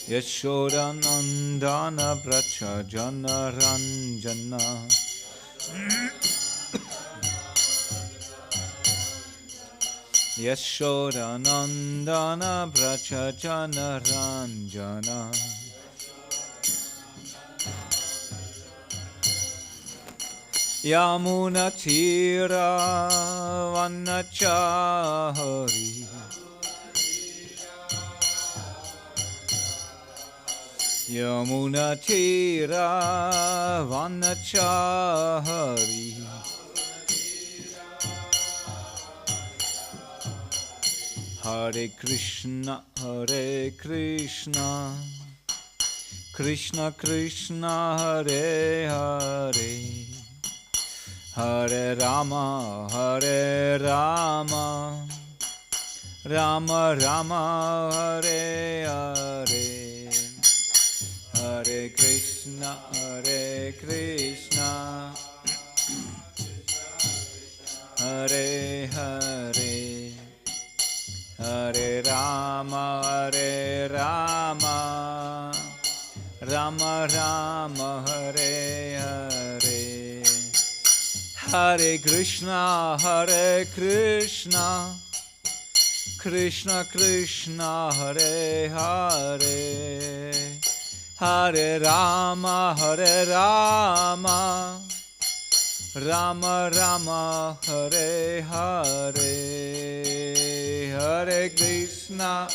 Yashodanandana Bracha Jana Ranjana Yashodanandana Bracha Jana Ranjana Yamuna Tira Vanachari Yamuna Tira Vanachari Hare Krishna Krishna Krishna Hare Hare Hare Rama Rama Rama Hare Hare Hare Krishna Hare Hare Hare Rama Rama Rama Hare Hare Hare Krishna Krishna Krishna Hare Hare Hare Rama Rama Rama Hare Hare Hare Krishna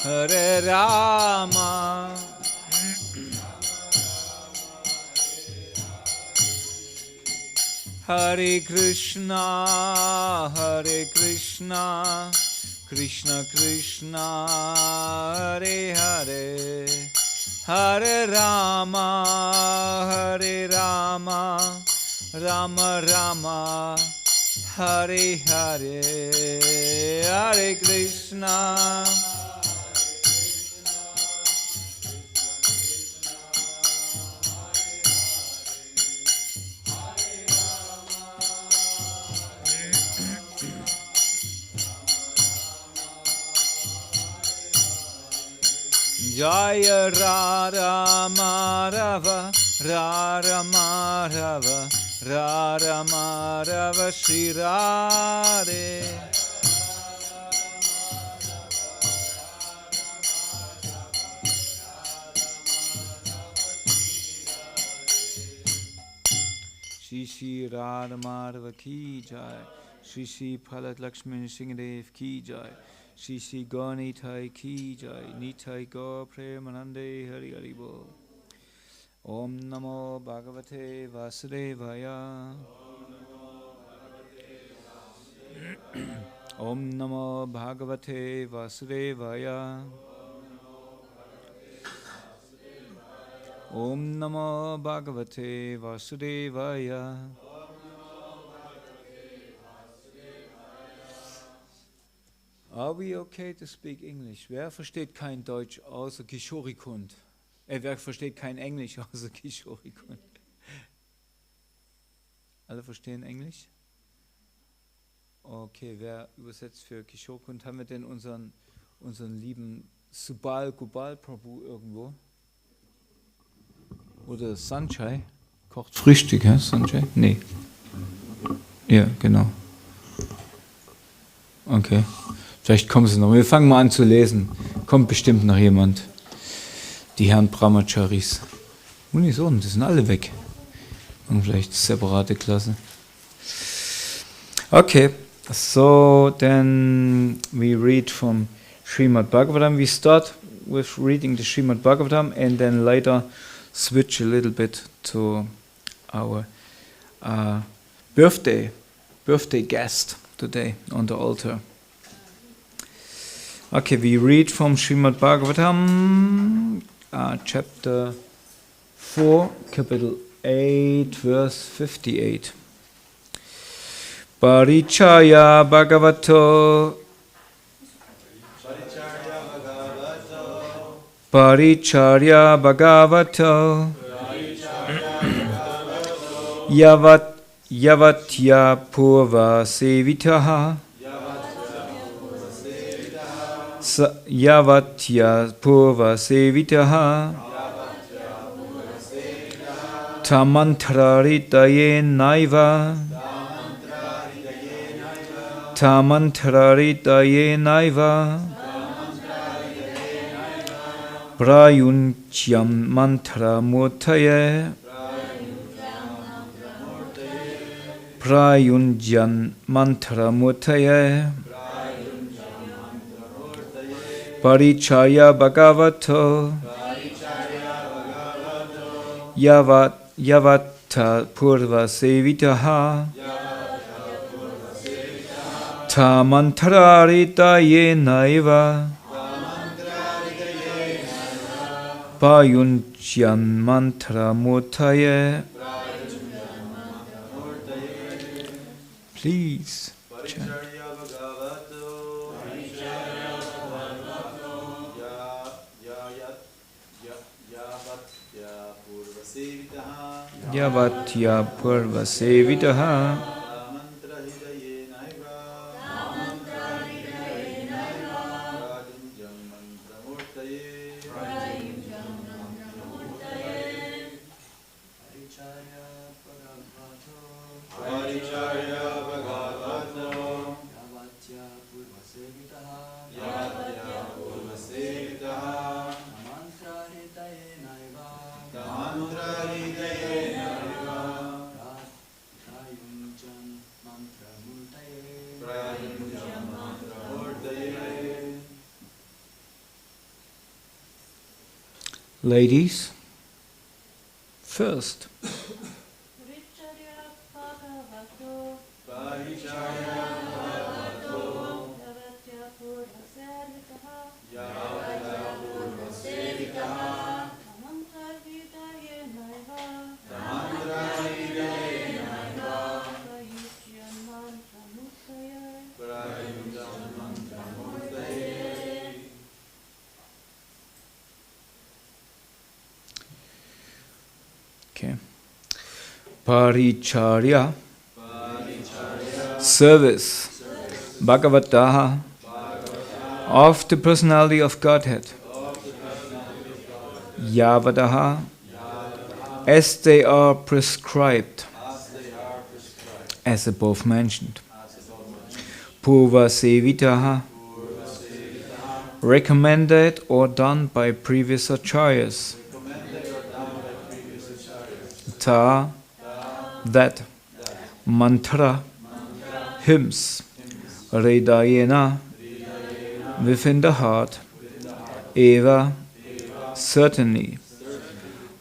Hare Rama Hare Krishna Krishna Krishna Hare Hare Hare Rama Rama Rama Hare Hare Hare Krishna Jaya Radha Madhava Shri Radhe Shri Radha Madhava ki jai Shri Prahlad Lakshmi Singhadev ki jai Shri Gauri Nitai ki jai, Nitai Gaur Premanande Hari Hari Bol. Om Namo Bhagavate Vasudevaya. Om Namo Bhagavate Vasudevaya. Om Namo Bhagavate Vasudevaya. Are we okay to speak English? Wer versteht kein Deutsch außer Kishorikund? Wer versteht kein Englisch außer Kishorikund? Alle verstehen Englisch? Okay, wer übersetzt für Kishorikund? Haben wir denn unseren lieben Subal Gopal Prabhu irgendwo? Oder Sanjay? Kocht Frühstück, hä? Sanjay? Nee. Ja, genau. Okay. Vielleicht kommen sie noch. Wir fangen mal an zu lesen. Kommt bestimmt noch jemand. Die Herren Brahmacharis. Unison, die sind alle weg. Und vielleicht separate Klasse. Okay, so then we read from Śrīmad-Bhāgavatam. We start with reading the Śrīmad-Bhāgavatam and then later switch a little bit to our birthday guest today on the altar. Okay, we read from Śrīmad-Bhāgavatam, chapter 4, capital 8, verse 58. Parichaya Bhagavato Yavatya Purva Sevitaha Yavatya Purva Sevitaha Tamantraritaye Naiva Tamantraritaye Naiva Prayuncyam Mantra Murtaye Prayunjan Mantra Murtaye Parichaya Bhagavato Yavata Purva Sevitaha Tamantraritaye Naiva Payunjan Mantra Murtaye. Please chant. Yavatya Purva Sevitaha Ladies, first. Okay. Paricharya, service, Bhagavataha, of the personality of Godhead, Yavadaha, as they are prescribed, as above mentioned, Purva Sevitaha, recommended or done by previous acharyas, Ta, that, mantra, hymns, Hridayena, within the heart, Eva, certainly,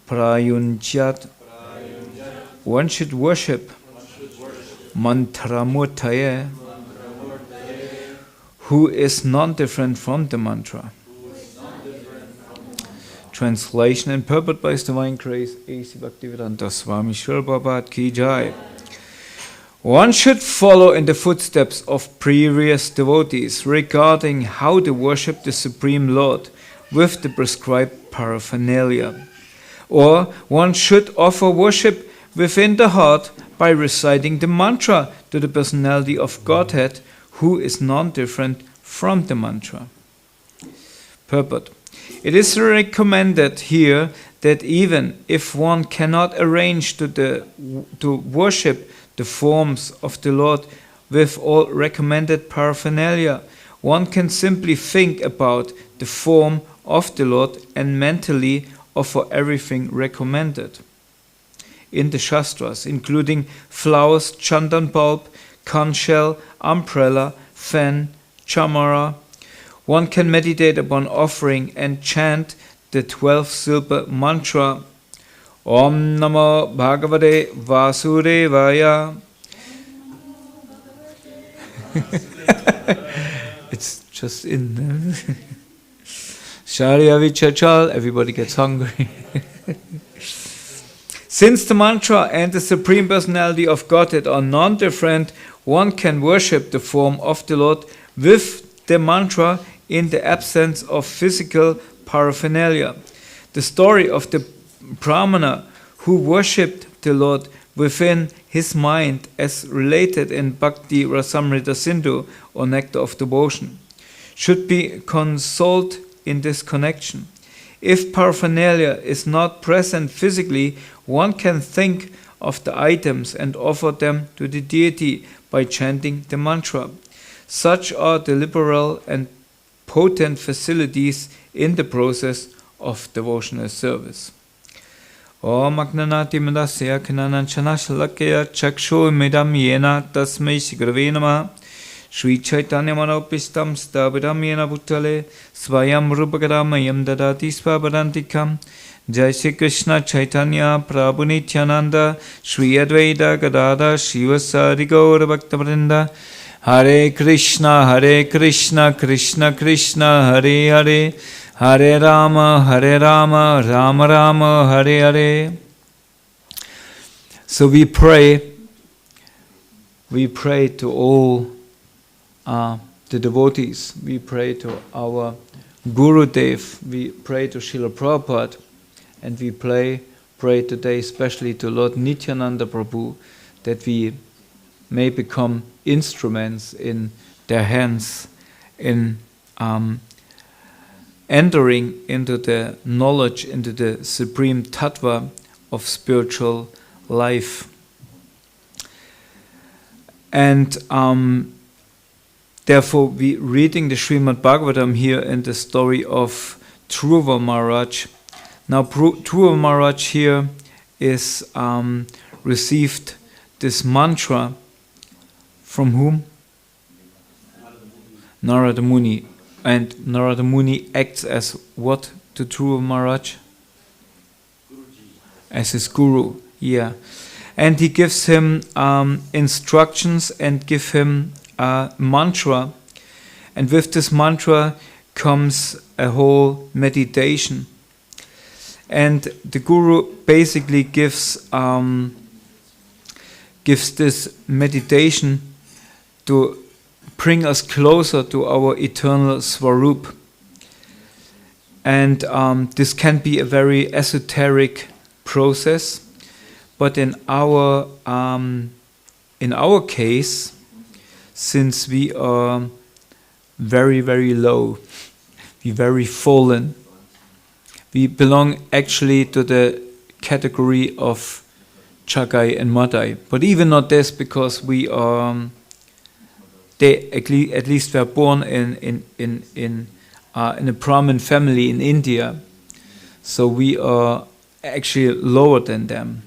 Prayunchyat, one should worship, Mantramurtaye, who is non-different from the mantra. Translation and purport by His Divine Grace, A.C. Bhaktivedanta Swami Srila Prabhupada Ki Jai. One should follow in the footsteps of previous devotees regarding how to worship the Supreme Lord with the prescribed paraphernalia. Or one should offer worship within the heart by reciting the mantra to the personality of Godhead, who is non-different from the mantra. Purport. It is recommended here that even if one cannot arrange to worship the forms of the Lord with all recommended paraphernalia, one can simply think about the form of the Lord and mentally offer everything recommended in the Shastras, including flowers, chandan bulb, conch shell, umbrella, fan, chamara. One can meditate upon offering and chant the 12-syllable mantra, Om Namo Bhagavate Vasudevaya. It's just in there. Sharya Vichachal, everybody gets hungry. Since the mantra and the Supreme Personality of Godhead are non-different, one can worship the form of the Lord with the mantra in the absence of physical paraphernalia. The story of the Brahmana who worshipped the Lord within his mind as related in Bhakti Rasamrita Sindhu or Nectar of Devotion should be consoled in this connection. If paraphernalia is not present physically, one can think of the items and offer them to the deity by chanting the mantra. Such are the liberal and potent facilities in the process of devotional service. Om Agnanati Madasya Knananchanashalakya Chakshu Midam Yena Tasmai Sigrave Namah Sri Chaitanya Manopistam Stavidam Yena Bhutale Svayam Rupakaramayam Dadati Svabadantikam Jai Shri Krishna Chaitanya Prabhu Nityananda Sri Advaita Gadada Shivasari Gaura Bhaktabrinda Hare Krishna Krishna Krishna Hare Hare Hare Rama, Rama Rama, Hare Hare. So we pray to all the devotees. We pray to our Guru Dev. We pray to Srila Prabhupada, and we pray today especially to Lord Nityananda Prabhu, that we may become instruments in their hands in entering into the knowledge, into the supreme tattva of spiritual life. And therefore we reading the Śrīmad-Bhāgavatam here in the story of Dhruva Maharaj. Now Dhruva Maharaj here is received this mantra from whom? Narada Muni. And Narada Muni acts as what to Dhruva Maharaj? As his guru, yeah. And he gives him instructions and give him a mantra. And with this mantra comes a whole meditation. And the guru basically gives this meditation to bring us closer to our eternal Swarup. And this can be a very esoteric process, but in our case, since we are very, very low, we very fallen, we belong actually to the category of Chagai and Madai. But even not this, because we are they at least were born in a Brahmin family in India, so we are actually lower than them.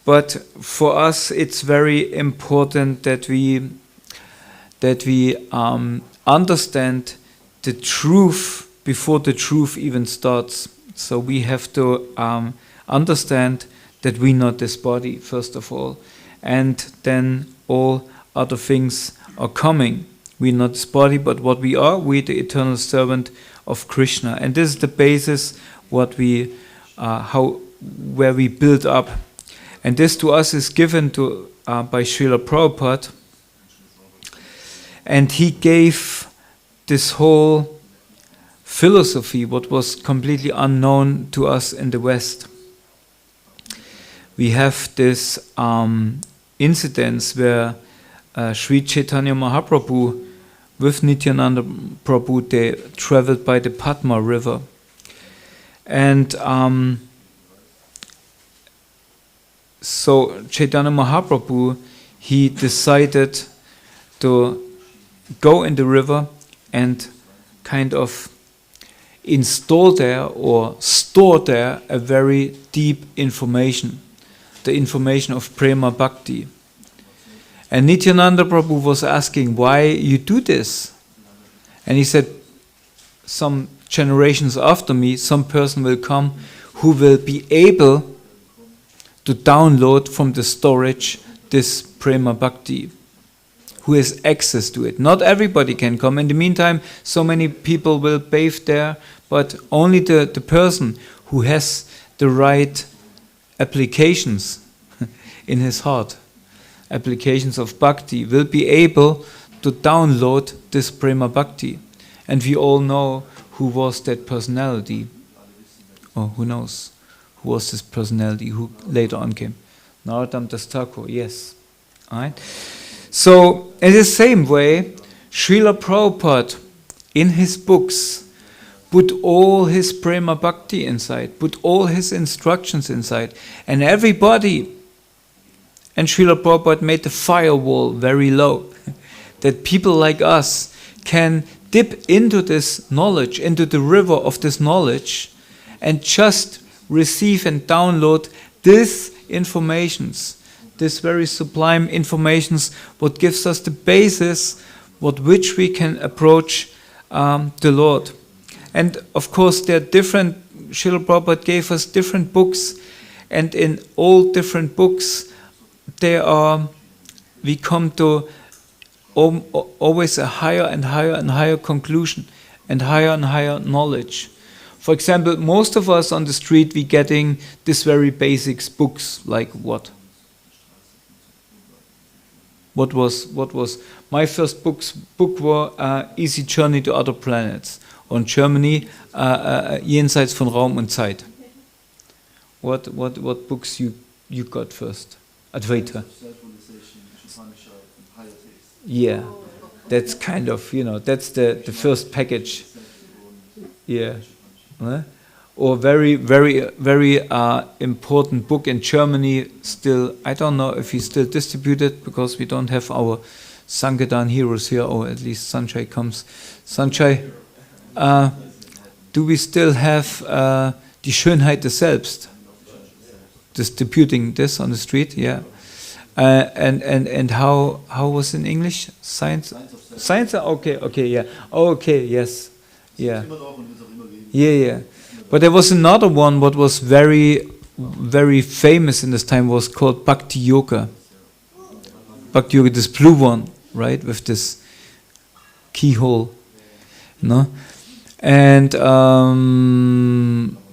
But for us, it's very important that we understand the truth before the truth even starts. So we have to understand that we're not this body, first of all, and then all other things are coming. We're not this body, but what we are, we're the eternal servant of Krishna. And this is the basis where we build up. And this to us is given to by Srila Prabhupada. And he gave this whole philosophy, what was completely unknown to us in the West. We have this incidents where Sri Chaitanya Mahaprabhu with Nityananda Prabhu, they traveled by the Padma river. And so Chaitanya Mahaprabhu, he decided to go in the river and kind of install there or store there a very deep information, the information of Prema Bhakti. And Nityananda Prabhu was asking, why you do this? And he said, some generations after me, some person will come who will be able to download from the storage this Prema Bhakti, who has access to it. Not everybody can come. In the meantime, so many people will bathe there, but only the person who has the right applications in his heart, applications of bhakti, will be able to download this Prema Bhakti. And we all know who was that personality, or who knows who was this personality who later on came. Narottam Das Thakur, yes. Alright? So, in the same way, Srila Prabhupada, in his books, put all his prema bhakti inside, put all his instructions inside, and everybody, and Srila Prabhupada made the firewall very low, that people like us can dip into this knowledge, into the river of this knowledge, and just receive and download these informations, this very sublime informations, what gives us the basis, which we can approach the Lord. And of course there are different, Srila Prabhupada gave us different books, and in all different books we come to always a higher and higher and higher conclusion, and higher knowledge. For example, most of us on the street, we getting these very basics books, like what? What was my first book was Easy Journey to Other Planets, on Germany, Jenseits von Raum und Zeit. What books you got first? Advaita. Yeah, that's kind of, that's the first package. Yeah. Or very, very, very important book in Germany still. I don't know if he's still distributed, because we don't have our Sankirtan heroes here, or at least Sanjay comes. Sanjay, do we still have Die Schönheit des Selbst distributing this on the street? Yeah. And how was in English? Science? Okay, yeah. Okay, yes. Yeah. Yeah. But there was another one what was very, very famous in this time, was called Bhakti Yoga. Bhakti Yoga, this blue one, right? With this keyhole. No? And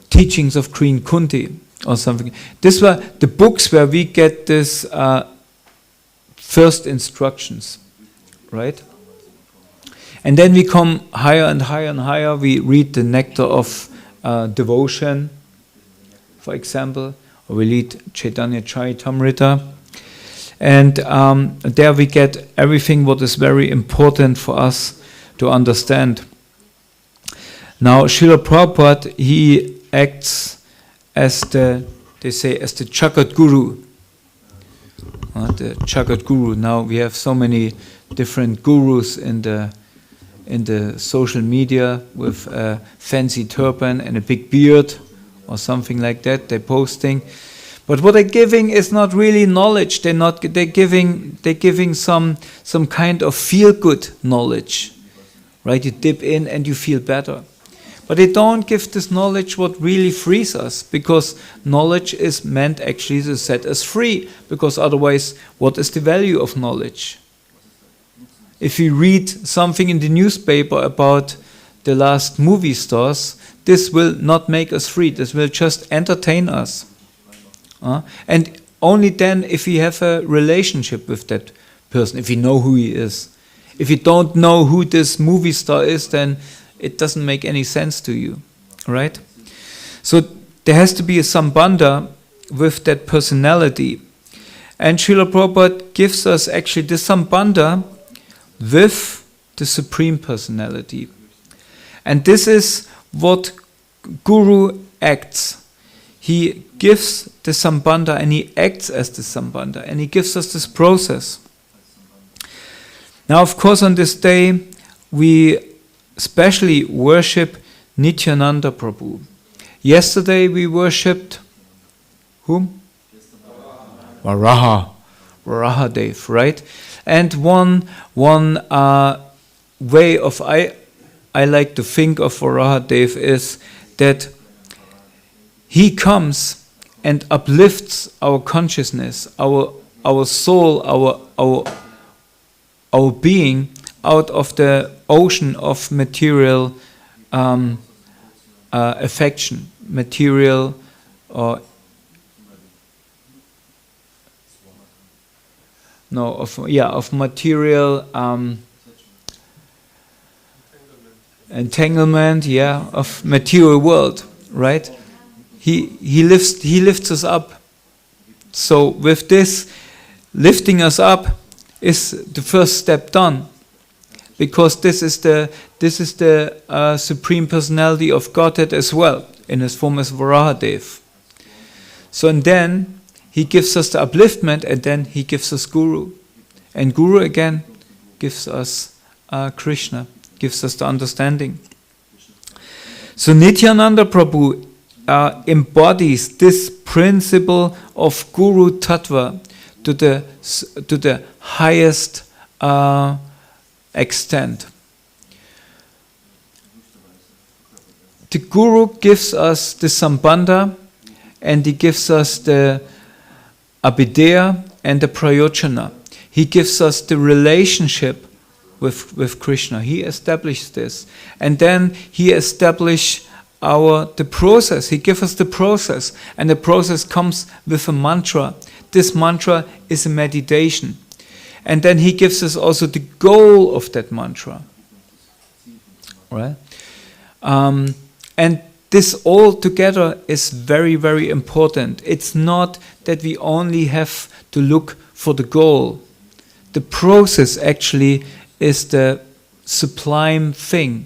Teachings of Queen Kunti or something. These were the books where we get this first instructions, right? And then we come higher and higher and higher. We read the Nectar of Devotion, for example, or we read Chaitanya Charitamrita. And there we get everything what is very important for us to understand. Now, Srila Prabhupada, he acts as the Jagat Guru. The Jagat Guru. Now we have so many different gurus in the social media with a fancy turban and a big beard or something like that. They're posting, but what they're giving is not really knowledge. They're giving some kind of feel good knowledge, right? You dip in and you feel better. But they don't give this knowledge what really frees us, because knowledge is meant actually to set us free, because otherwise, what is the value of knowledge? If we read something in the newspaper about the last movie stars, this will not make us free. This will just entertain us. And only then if we have a relationship with that person, if we know who he is. If you don't know who this movie star is, then it doesn't make any sense to you, right? So there has to be a sambandha with that personality. And Srila Prabhupada gives us actually the sambandha with the Supreme Personality. And this is what Guru acts. He gives the sambandha and he acts as the sambandha, and he gives us this process. Now, of course, on this day, we especially worship Nityananda Prabhu. Yesterday we worshipped whom? Varaha Dev, right? And one way of I like to think of Varaha Dev is that he comes and uplifts our consciousness, our soul, our being out of the ocean of material affection, material of material entanglement, of material world, right? He lifts us up So with this, lifting us up is the first step done, because this is the Supreme Personality of Godhead as well, in his form as Varahadev. So and then he gives us the upliftment, and then he gives us Guru. And Guru again gives us Krishna, gives us the understanding. So Nityananda Prabhu embodies this principle of Guru Tattva to the highest extent. The Guru gives us the Sambandha, and he gives us the Abhideya and the Prayojana. He gives us the relationship with Krishna. He established this. And then he established the process. He gives us the process. And the process comes with a mantra. This mantra is a meditation. And then he gives us also the goal of that mantra. Right? And this all together is very, very important. It's not that we only have to look for the goal. The process actually is the sublime thing.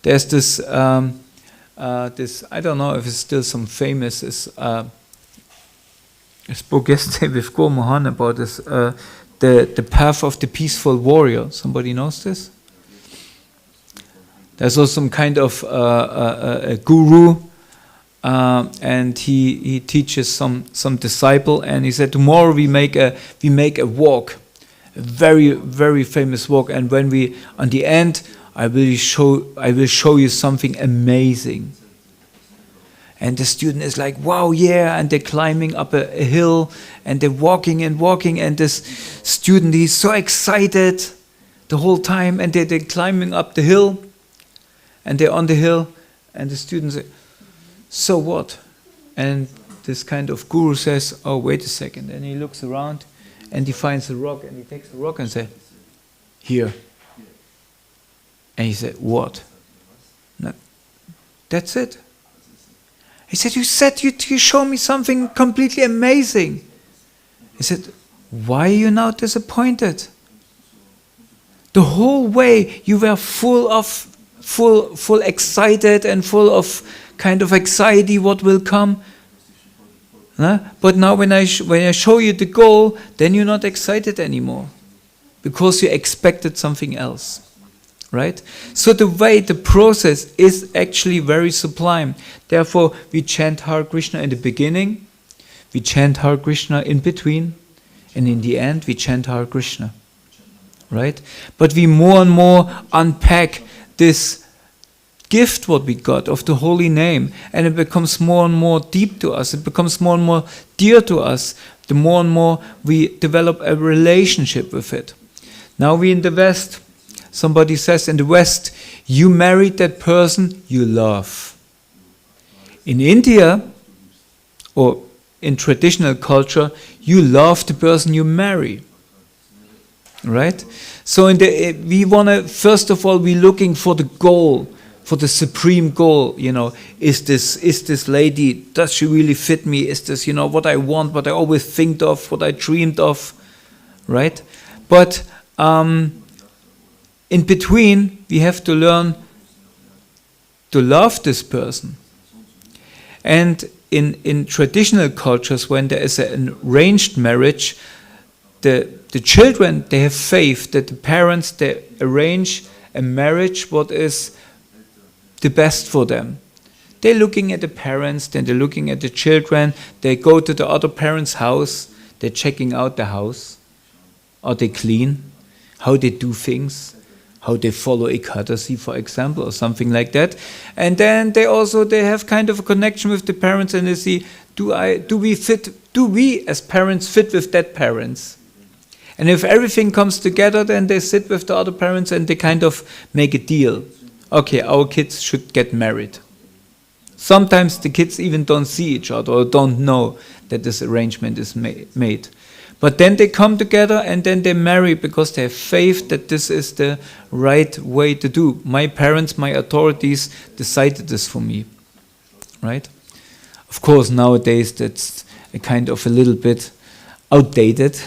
There's this, I don't know if it's still some famous, I spoke yesterday with Go Mohan about this, the path of the peaceful warrior. Somebody knows this? There's also some kind of a guru, and he teaches some disciple, and he said, tomorrow we make a walk, a very, very famous walk, and when we on the end I will show you something amazing. And the student is like, wow, yeah, and they're climbing up a hill, and they're walking, and this student, he's so excited the whole time, and they're climbing up the hill, and they're on the hill, and the students say, so what? And this kind of guru says, oh, wait a second. And he looks around, and he finds a rock, and he takes the rock and says, here. And he said, what? No, that's it. He said, you show me something completely amazing. He said, why are you now disappointed? The whole way you were full excited and full of kind of anxiety what will come. But now when I show you the goal, then you're not excited anymore, because you expected something else. Right? So the process is actually very sublime. Therefore, we chant Hare Krishna in the beginning, we chant Hare Krishna in between, and in the end, we chant Hare Krishna. Right? But we more and more unpack this gift what we got of the holy name, and it becomes more and more deep to us, it becomes more and more dear to us, the more and more we develop a relationship with it. Now we in the West, somebody says in the West, you married that person you love. In India, or in traditional culture, you love the person you marry. Right? So we want to, first of all, we're looking for the goal, for the supreme goal. Is this lady, does she really fit me? Is this, what I want, what I always think of, what I dreamed of? Right? But in between, we have to learn to love this person. And in traditional cultures, when there is an arranged marriage, the children, they have faith that the parents, they arrange a marriage what is the best for them. They're looking at the parents, then they're looking at the children, they go to the other parent's house, they're checking out the house. Are they clean? How they do things? How they follow Ekadasi, for example, or something like that. And then they have kind of a connection with the parents, and they see, do we as parents fit with that parents? And if everything comes together, then they sit with the other parents and they kind of make a deal. Okay, our kids should get married. Sometimes the kids even don't see each other or don't know that this arrangement is made. But then they come together and then they marry because they have faith that this is the right way to do. My parents, my authorities decided this for me. Right? Of course, nowadays that's a kind of a little bit outdated.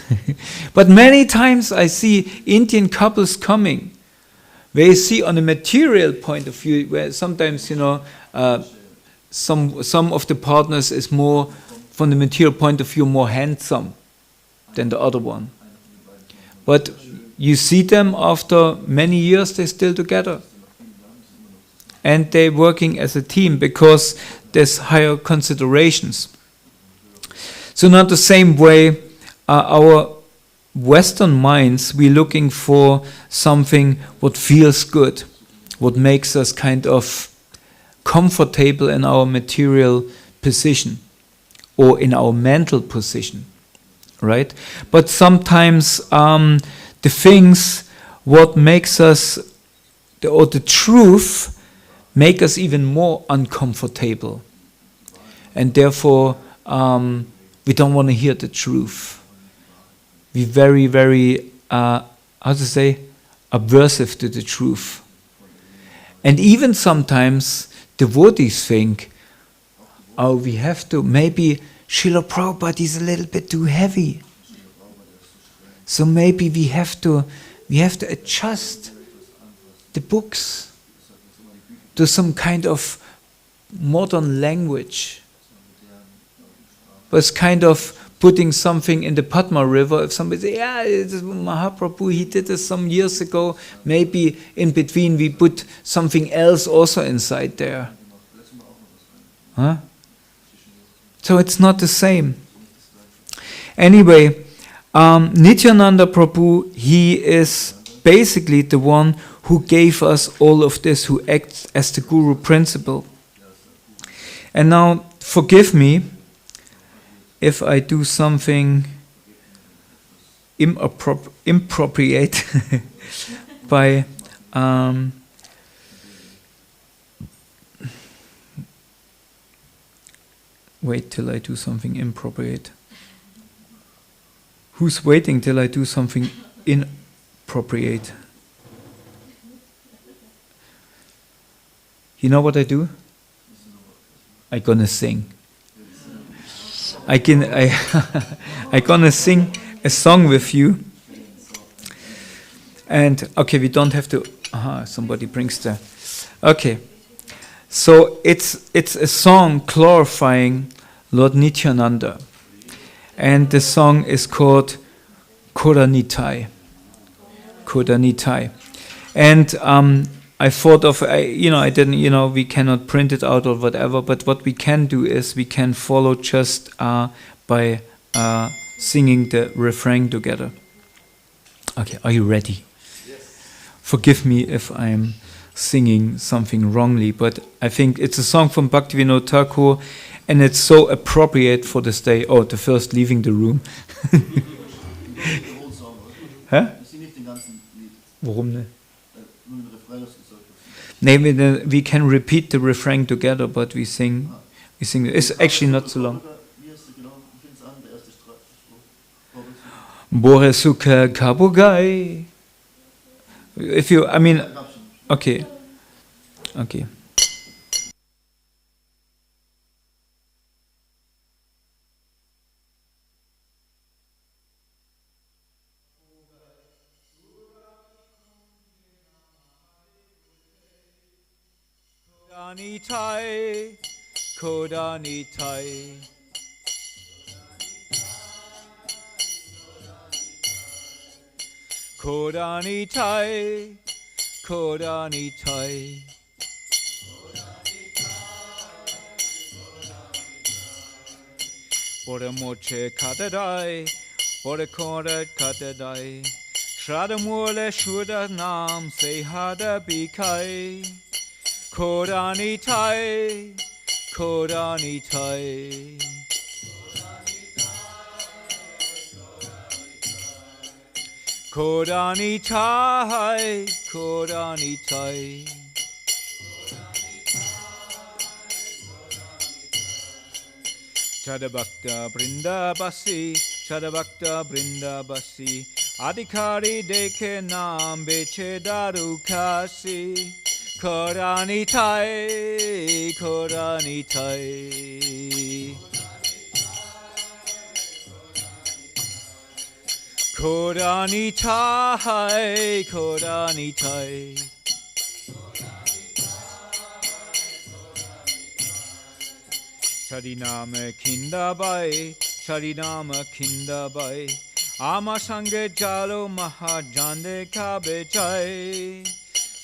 But many times I see Indian couples coming, where you see on a material point of view, where sometimes, some of the partners is more, from the material point of view, more handsome than the other one. But you see them after many years, they're still together. And they're working as a team because there's higher considerations. So not the same way, our Western minds, we're looking for something what feels good, what makes us kind of comfortable in our material position or in our mental position, right? But sometimes the things what makes us, or the truth, make us even more uncomfortable. And therefore, we don't want to hear the truth. We're very, very, aversive to the truth. And even sometimes devotees think, oh, we have to, maybe Srila Prabhupada is a little bit too heavy. So maybe we have to adjust the books to some kind of modern language. But it's kind of putting something in the Padma River. If somebody says, yeah, Mahaprabhu, he did this some years ago, maybe in between we put something else also inside there. Huh? So it's not the same. Anyway, Nityananda Prabhu, he is basically the one who gave us all of this, who acts as the Guru principle. And now, forgive me if I do something inappropriate by wait till I do something inappropriate. Who's waiting till I do something inappropriate? You know what I do? I'm gonna sing. I gonna sing a song with you. And okay, we don't have to. Somebody brings the. Okay, so it's a song glorifying Lord Nityananda, and the song is called Kodanitai. Kodanitai, and I thought of, I didn't, we cannot print it out or whatever, but what we can do is we can follow just by singing the refrain together. Okay, are you ready? Yes. Forgive me if I'm singing something wrongly, but I think it's a song from Bhaktivinoda Thakur, and it's so appropriate for this day. Oh, the first leaving the room. Hä? Warum ne? We can repeat the refrain together, but we sing. It's actually not so long. Bore Sukha Kabugai. If you, okay. Kodanitai, Kodanitai. Kodanitai, Kodanitai. Bore moche katadai, bore korat katadai. Shradamule shuda nam se hada bikai. Kodanitai, Kodanitai. Kodanitai, Kodanitai. Chadabhakta Brindabasi, Chadabhakta Brindabasi. Adhikari deke naam beche darukasi. Kodanitai, Kodanitai. Koranitai, Koranitai. Charinama Kindabai, Charinama Kindabai. Ama Sange Jalo Mahajande Kabechai.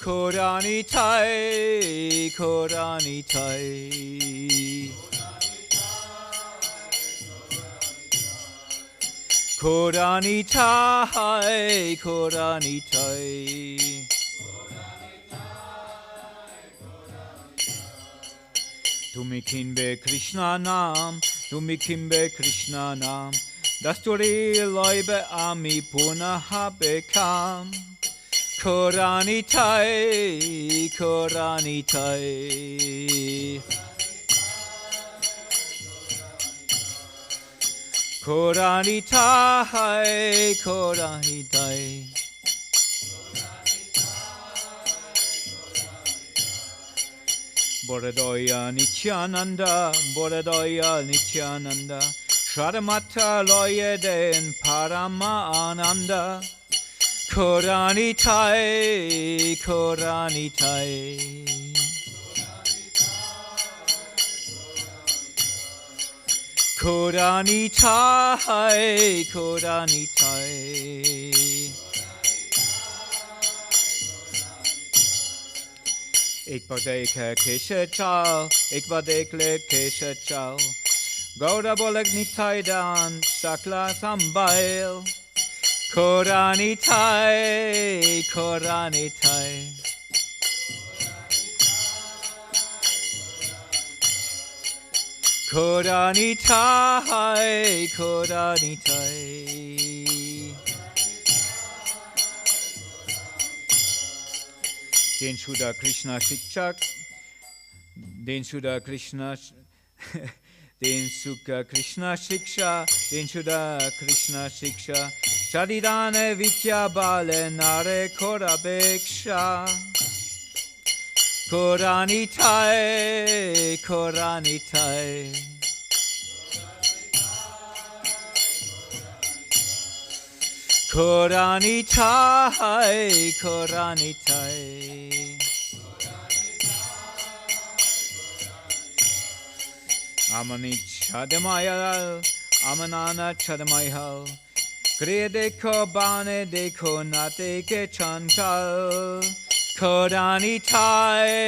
Koranitai, Koranitai. Koranitai, Koranitai. Tumi kinbe Krishna nam, tumi kinbe Krishna nam. Dasturi loibe ami punaha bekam. Koranitai, Koranitai. Koranitai, Koranitai. Boradoya Nityananda, Boradoya Nityananda. Shradamata loyeden Parama Ananda. Koranitai, Koranitai. Koranitai, Koranitai. Ik was ik Keshachal, ik was ik le Keshachal. Gouda bolek nitai dan, sakla sambail. Koranitai, Koranitai. Koranitai, Koranitai. Den Shuddha Krishna Shikshak, den Shuddha Krishna, den Sukha Krishna Shiksha, den Shuddha Krishna Shiksha. Charidane Vitya Bale Nare Korabeksha. Koranitai, Koranitai. Koranitai, Koranitai. Amani Chadamayal, Amanana Chadamayal. Kriya dekho bane dekho nate ke chankal. Koranitai,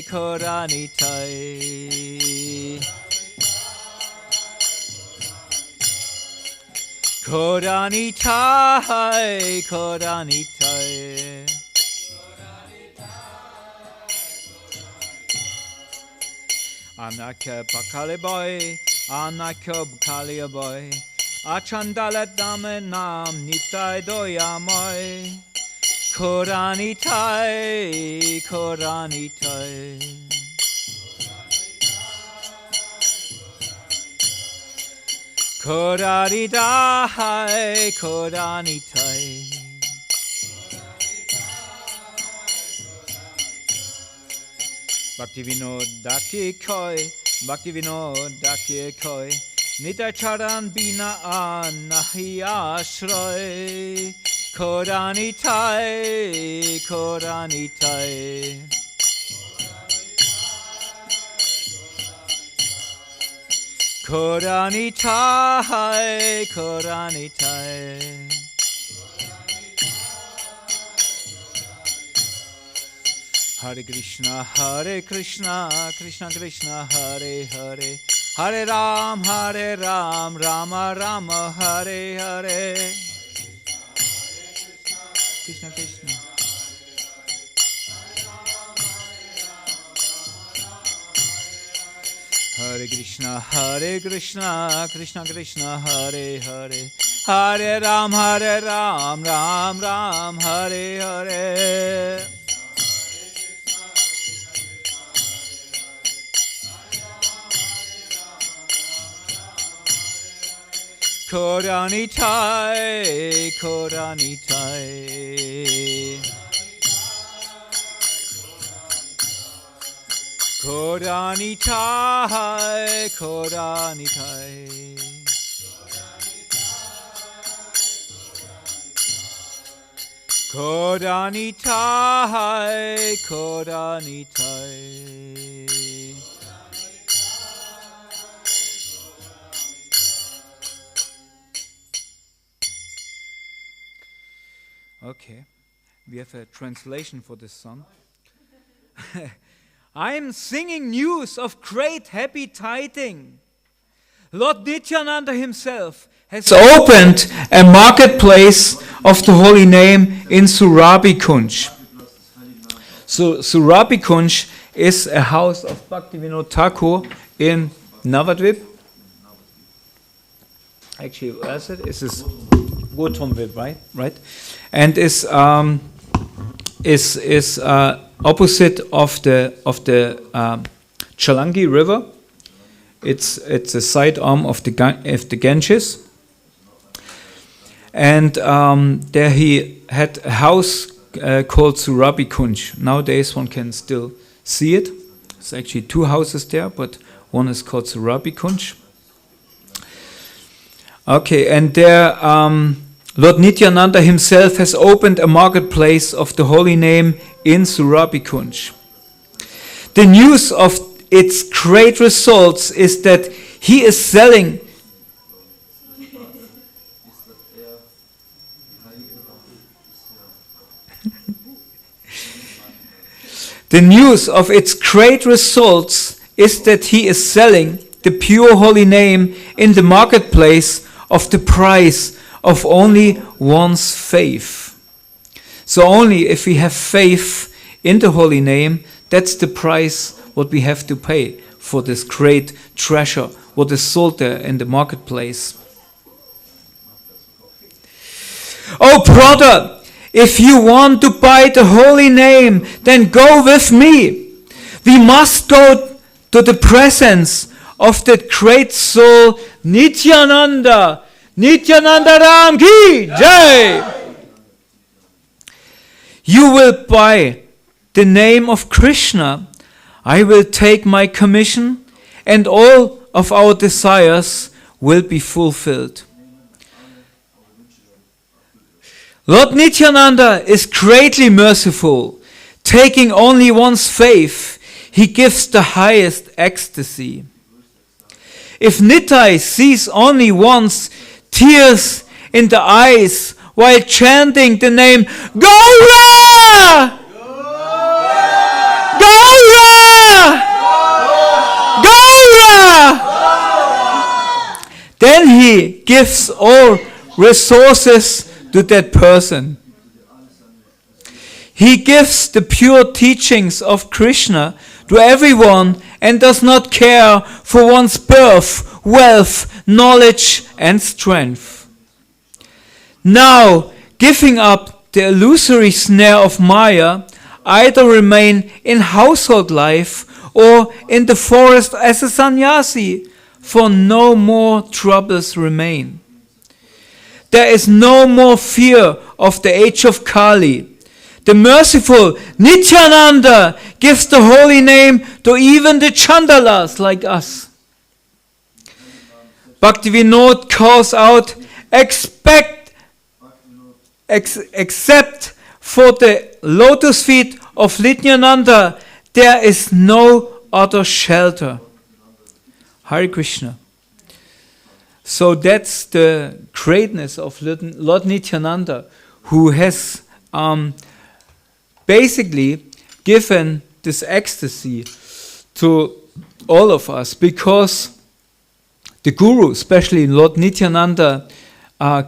Koranitai. Koranitai, Koranitai. Anaka Bakale boy, Anaka Bakalia boy. Achandalat dame nam nitai doyamoy. Koranitai, Koranitai. Koranitai, Koranitai. Bhakti Vinod Daki Koi, Bhakti Vinod Daki Koi. Nita charan bina nahi ashray. Koranitai, Koranitai. Koranitai, Koranitai. Hare Krishna, Krishna Krishna, Hare Hare. Hare Ram, Rama Rama, Hare Hare. Krishna Krishna. Hare Krishna, Krishna Krishna, Hare Hare. Hare Ram, Ram Ram, Hare Hare. Koranitai, Koranitai. Koranitai, Koranitai. Kodanitai, Kodanitai. Okay, we have a translation for this song. I am singing news of great happy tidings. Lord Nityananda himself has opened a marketplace of the holy name in Surabhikunj. So Surabhikunj is a house of Bhaktivinoda Thakur in Navadvip. Actually, where is it? It's Gautamvip, right? And is opposite of the Chalangi River. It's a side arm of the Ganges. And there he had a house called Surabhikunj. Nowadays one can still see it. It's actually two houses there, but one is called Surabhikunj. Okay, and there Lord Nityananda himself has opened a marketplace of the holy name in Surabhikunj. The news of its great results is that he is selling the news of its great results is that he is selling the pure holy name in the marketplace of the price of only one's faith. So only if we have faith in the holy name, that's the price what we have to pay for this great treasure, what is sold there in the marketplace. Oh brother, if you want to buy the holy name, then go with me. We must go to the presence of that great soul, Nityananda. Nityananda Ram Ki Jai! You will buy the name of Krishna. I will take my commission, and all of our desires will be fulfilled. Lord Nityananda is greatly merciful. Taking only one's faith, he gives the highest ecstasy. If Nitai sees only once tears in the eyes while chanting the name Gaura! Gaura! Gaura! Then he gives all resources to that person. He gives the pure teachings of Krishna to everyone and does not care for one's birth, wealth, knowledge and strength. Now, giving up the illusory snare of Maya, either remain in household life or in the forest as a sannyasi, for no more troubles remain. There is no more fear of the age of Kali. The merciful Nityananda gives the holy name to even the Chandalas like us. Bhaktivinoda calls out, except for the lotus feet of Nityananda, there is no other shelter. Hare Krishna. So that's the greatness of Lord Nityananda, who has basically given this ecstasy to all of us, because the Guru, especially Lord Nityananda,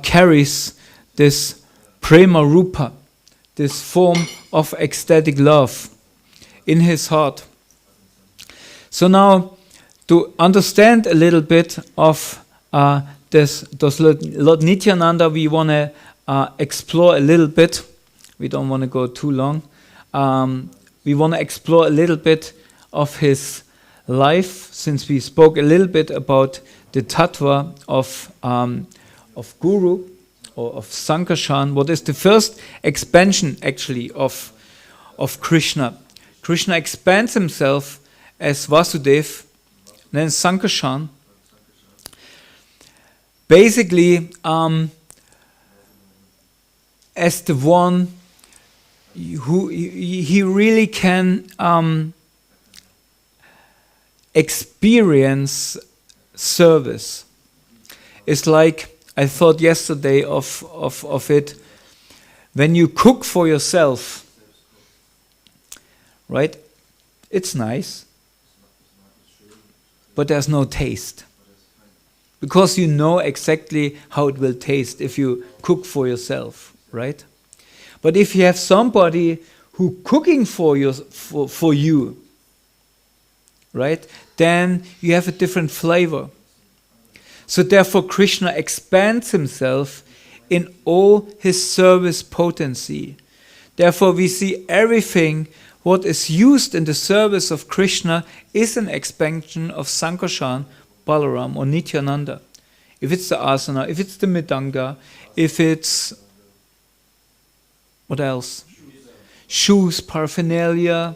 carries this prema rupa, this form of ecstatic love in his heart. So now, to understand a little bit of this Lord Nityananda, we want to explore a little bit. We don't want to go too long. We want to explore a little bit of his life, since we spoke a little bit about the tattva of Guru or of Sankarshan. What is the first expansion actually of Krishna? Krishna expands himself as Vasudev, then Sankarshan. Basically, as the one he really can experience service. It's like, I thought yesterday of it, when you cook for yourself, right? It's nice, but there's no taste. Because you know exactly how it will taste if you cook for yourself, right? But if you have somebody who cooking for you, right? Then you have a different flavor. So therefore Krishna expands himself in all his service potency. Therefore we see everything what is used in the service of Krishna is an expansion of Sankarshan, Balaram or Nityananda. If it's the asana, if it's the midanga, if it's what else? Shoes, paraphernalia.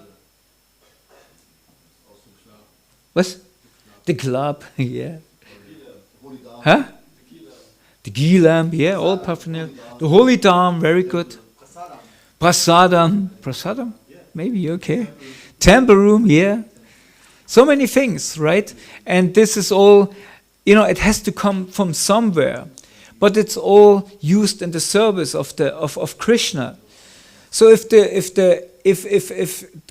What? The club, yeah. Huh? The ghee lamp, yeah, all paraphernalia. The holy dam, very good. Prasadam. Prasadam? Maybe, okay. Temple room, yeah. So many things, right? And this is all, it has to come from somewhere. But it's all used in the service of Krishna. So if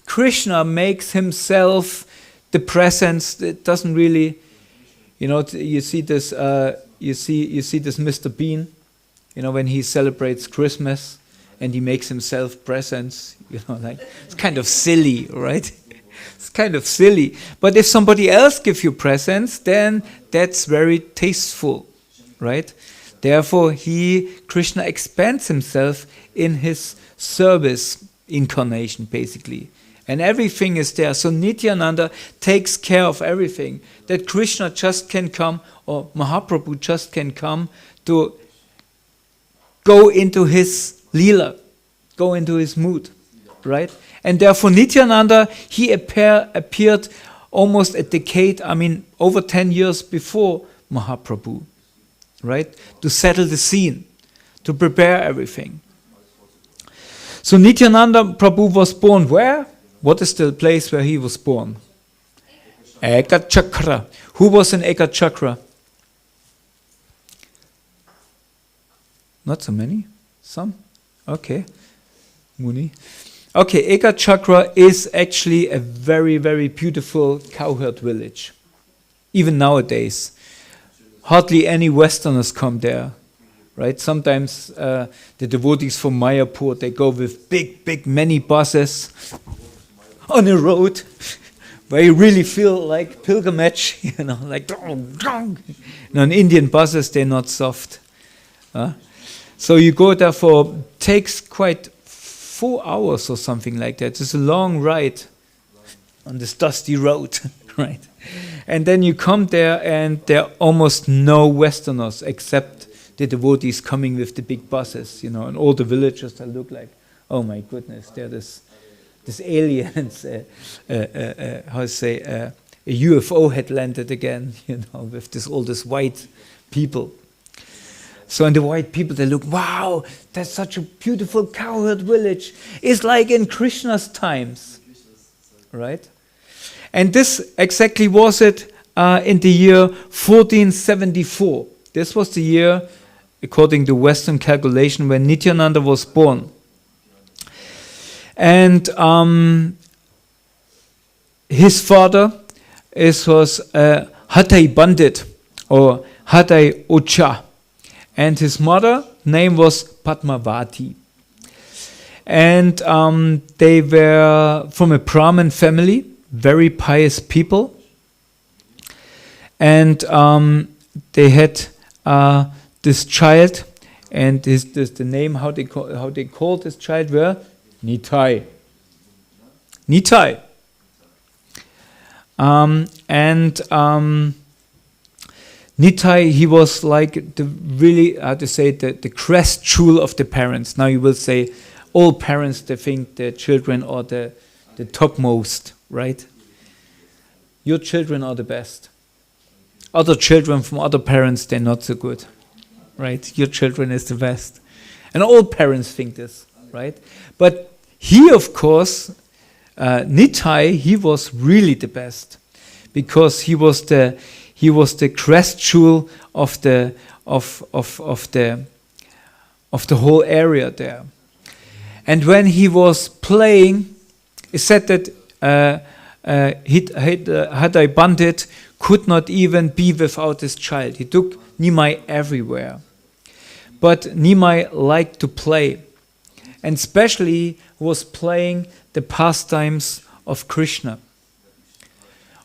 Krishna makes himself the presence, it doesn't really, you see this Mr. Bean, when he celebrates Christmas and he makes himself presents, it's kind of silly, right? It's kind of silly. But if somebody else gives you presents, then that's very tasteful, right? Therefore, Krishna expands himself in his service incarnation, basically. And everything is there. So Nityananda takes care of everything. That Krishna just can come, or Mahaprabhu just can come to go into his lila, go into his mood, right? And therefore Nityananda, he appeared almost a decade, over 10 years before Mahaprabhu, right? To settle the scene, to prepare everything. So Nityananda Prabhu was born where? What is the place where he was born? Ekachakra. Who was in Ekachakra? Not so many? Some? Okay. Muni. Okay, Ekachakra is actually a very, very beautiful cowherd village. Even nowadays. Hardly any Westerners come there. Right? Sometimes the devotees from Mayapur, they go with big, many buses on a road where you really feel like pilgrimage, like on Indian buses, they're not soft. So you go there takes quite 4 hours or something like that. It's a long ride on this dusty road, right? And then you come there and there are almost no Westerners except the devotees coming with the big buses, and all the villagers that look like, oh my goodness, they're this aliens, a UFO had landed again, with all this white people. So and the white people, they look, wow, that's such a beautiful cowherd village. It's like in Krishna's times, right? And this exactly was it in the year 1474. This was the year, according to Western calculation, when Nityananda was born. And his father was Hatai Bandit or Hatai Ocha, and his mother name was Padmavati. And they were from a Brahmin family, very pious people, and they had this child, and the name how they called this child were Nitai. Nitai, he was like the crest jewel of the parents. Now you will say, all parents, they think their children are the topmost, right? Your children are the best. Other children from other parents, they're not so good, right? Your children is the best. And all parents think this, right? But he, of course, Nitai, he was really the best, because he was the crest jewel of the whole area there. And when he was playing, it said that Hadai Bandit could not even be without his child. He took Nimai everywhere. But Nimai liked to play, and especially was playing the pastimes of Krishna.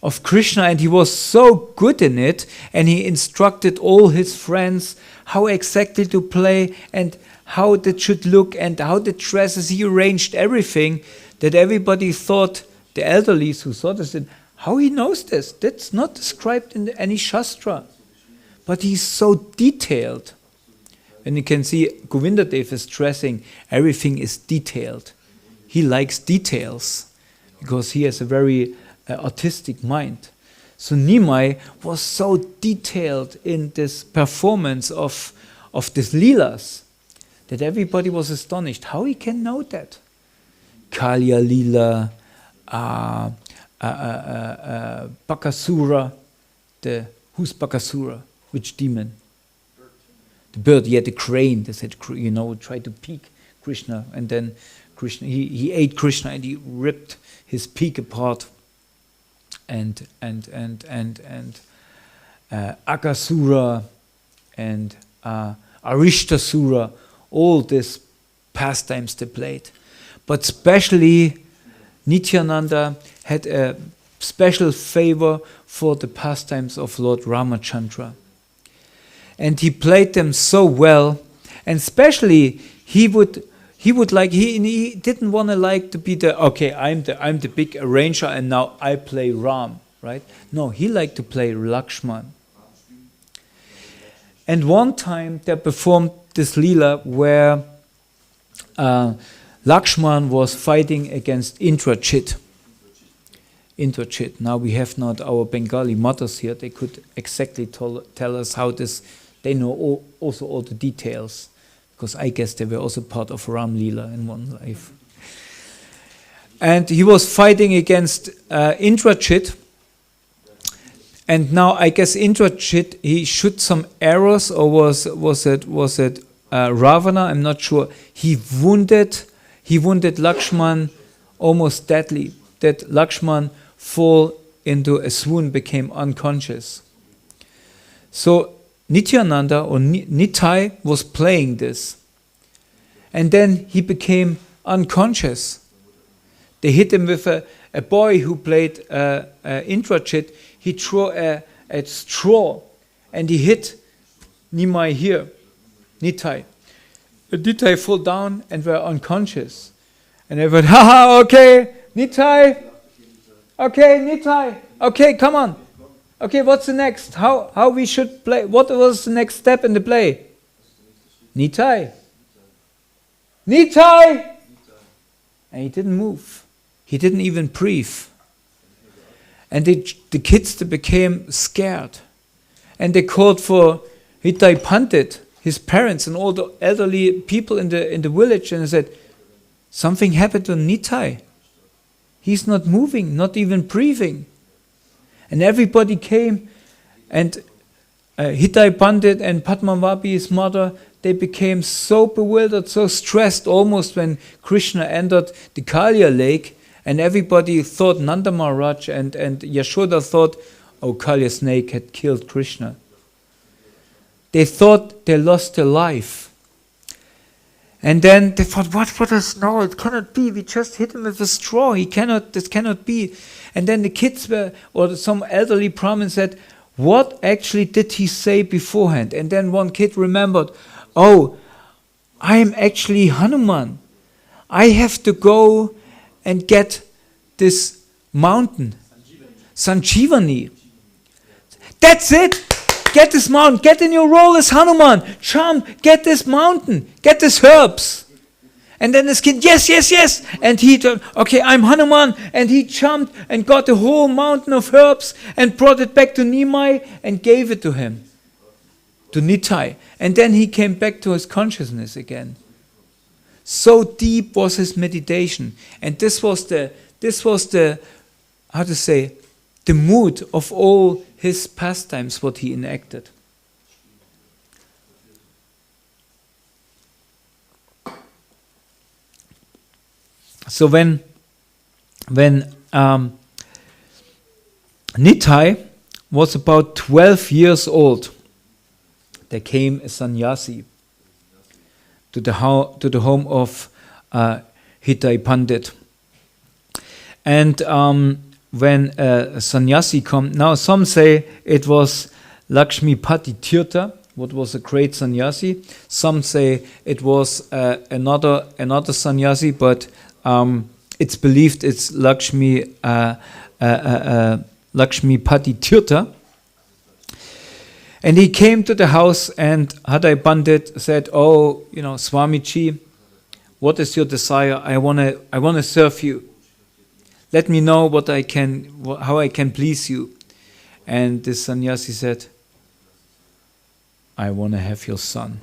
And he was so good in it, and he instructed all his friends how exactly to play and how that should look and how the dresses. He arranged everything that everybody thought, the elderlies who saw this, said, how he knows this? That's not described in any Shastra. But he's so detailed. And you can see Govindadeva's dressing, everything is detailed. He likes details because he has a very artistic mind. So Nimai was so detailed in this performance of these leelas that everybody was astonished. How he can know that? Kalya Leela, Bakasura, who's Bakasura? Which demon? The bird, the crane. They said, try to pick Krishna, and then Krishna, he ate Krishna and he ripped his peak apart. And Akasura and Arishtasura, all these pastimes they played. But especially Nityananda had a special favor for the pastimes of Lord Ramachandra. And he played them so well, and especially he didn't want to be I'm the big arranger and now I play Ram, right? No, he liked to play Lakshman. And one time they performed this Leela where Lakshman was fighting against Indrajit. Now we have not our Bengali mothers here. They could exactly tell us how this. They know also all the details, because I guess they were also part of Ram Leela in one life. And he was fighting against Indrajit. And now I guess Indrajit, he shot some arrows, or was it Ravana? I'm not sure. He wounded Lakshman almost deadly. That Lakshman fall into a swoon, became unconscious. So Nityananda or Nitai was playing this, and then he became unconscious. They hit him with a boy who played Indrajit. He threw a straw and he hit Nimai here, Nitai. Nitai fell down and were unconscious. And they went, okay, Nitai, okay, come on. Okay, what's the next? How we should play? What was the next step in the play? Nitai. And he didn't move. He didn't even breathe. And the kids, they became scared. And they called for Hitai Pandit, his parents, and all the elderly people in the village, and they said, something happened to Nitai. He's not moving, not even breathing. And everybody came, and Hitai Pandit and Padmavati, his mother, they became so bewildered, so stressed, almost when Krishna entered the Kalya lake, and everybody thought Nanda Maharaj and Yashoda thought, Kalya snake had killed Krishna. They thought they lost their life. And then they thought, what is, no, it cannot be. We just hit him with a straw. This cannot be. And then the kids or some elderly Brahmin said, what actually did he say beforehand? And then one kid remembered, I am actually Hanuman. I have to go and get this mountain, Sanjeevani. That's it. Get this mountain. Get in your role as Hanuman. Jump. Get this mountain. Get these herbs. And then this kid, yes. And he told, I'm Hanuman. And he jumped and got the whole mountain of herbs and brought it back to Nimai and gave it to him, to Nitai. And then he came back to his consciousness again. So deep was his meditation. And this was the how to say, the mood of all his pastimes, what he enacted. So when Nitai was about 12 years old, there came a sannyasi to the home of Hitai Pandit. And when a sannyasi come, now some say it was Lakshmipati Tirtha, what was a great sannyasi. Some say it was another sannyasi, but it's believed it's Lakshmipati Tirtha. And he came to the house, and Hitai Pandit said, "Oh, Swamiji, what is your desire? I wanna serve you. Let me know how I can please you." And this sannyasi said, "I want to have your son."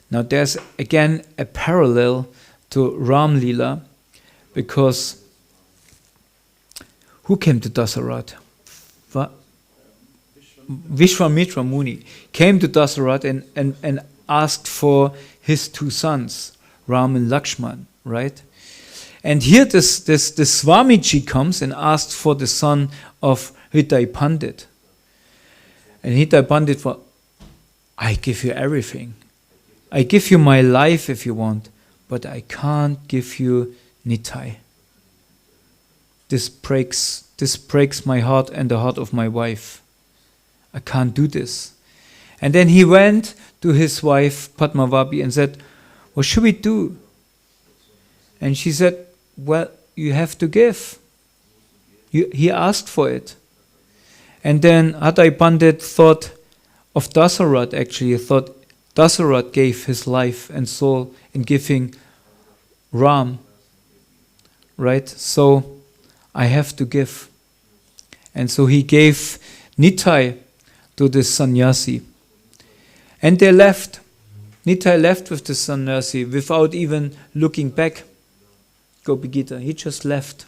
Now there's again a parallel to Ram Lila, because who came to Dasaratha? Vishwamitra Muni came to Dasaratha and asked for his two sons, Ram and Lakshman, right? And here this Swamiji comes and asks for the son of Hitai Pandit. And Hitai Pandit, I give you everything. I give you my life if you want, but I can't give you Nitai. This breaks my heart and the heart of my wife. I can't do this. And then he went to his wife Padmavati and said, "What should we do?" And she said, "Well, you have to give." He asked for it. And then Hitai Pandit thought of Dasaratha, actually. He thought Dasaratha gave his life and soul in giving Ram. Right? So I have to give. And so he gave Nitai to this sannyasi. And they left. Nitai left with the sannyasi without even looking back. Gopi Gita, he just left.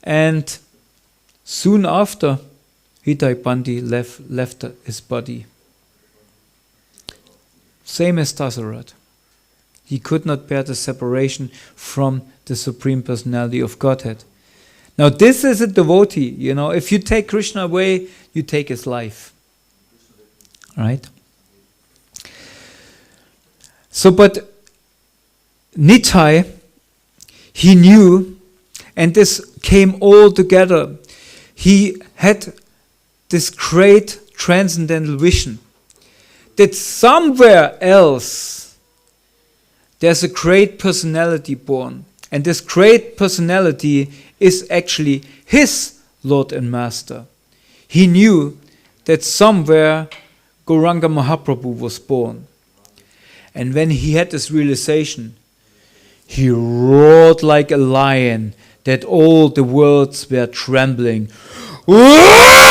And soon after, Hitai Pandit left his body. Same as Dasaratha. He could not bear the separation from the Supreme Personality of Godhead. Now this is a devotee, if you take Krishna away, you take his life. Right? So, but Nitai, he knew, and this came all together. He had this great transcendental vision that somewhere else there's a great personality born. And this great personality is actually his Lord and Master. He knew that somewhere Gauranga Mahaprabhu was born. And when he had this realization, he roared like a lion that all the worlds were trembling. Gauranga!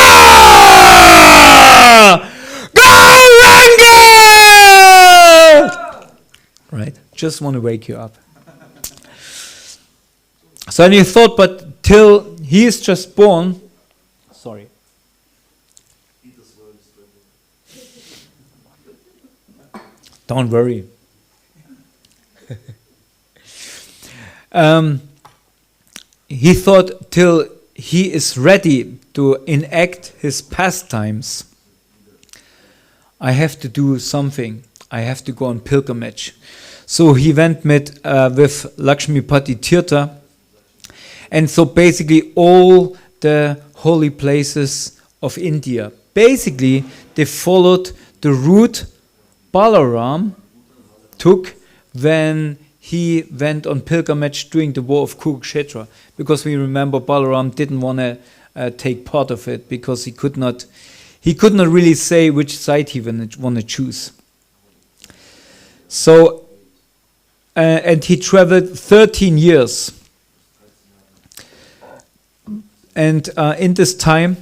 Right? Just want to wake you up. So then he thought, but till he is just born, sorry. Don't worry. He thought till he is ready to enact his pastimes, I have to do something. I have to go on pilgrimage. So he went with Lakshmipati Tirtha. And so basically all the holy places of India, basically they followed the route Balaram took when he went on pilgrimage during the war of Kurukshetra. Because we remember Balaram didn't want to take part of it because he could not really say which side he want to choose. So, and he traveled 13 years. And in this time,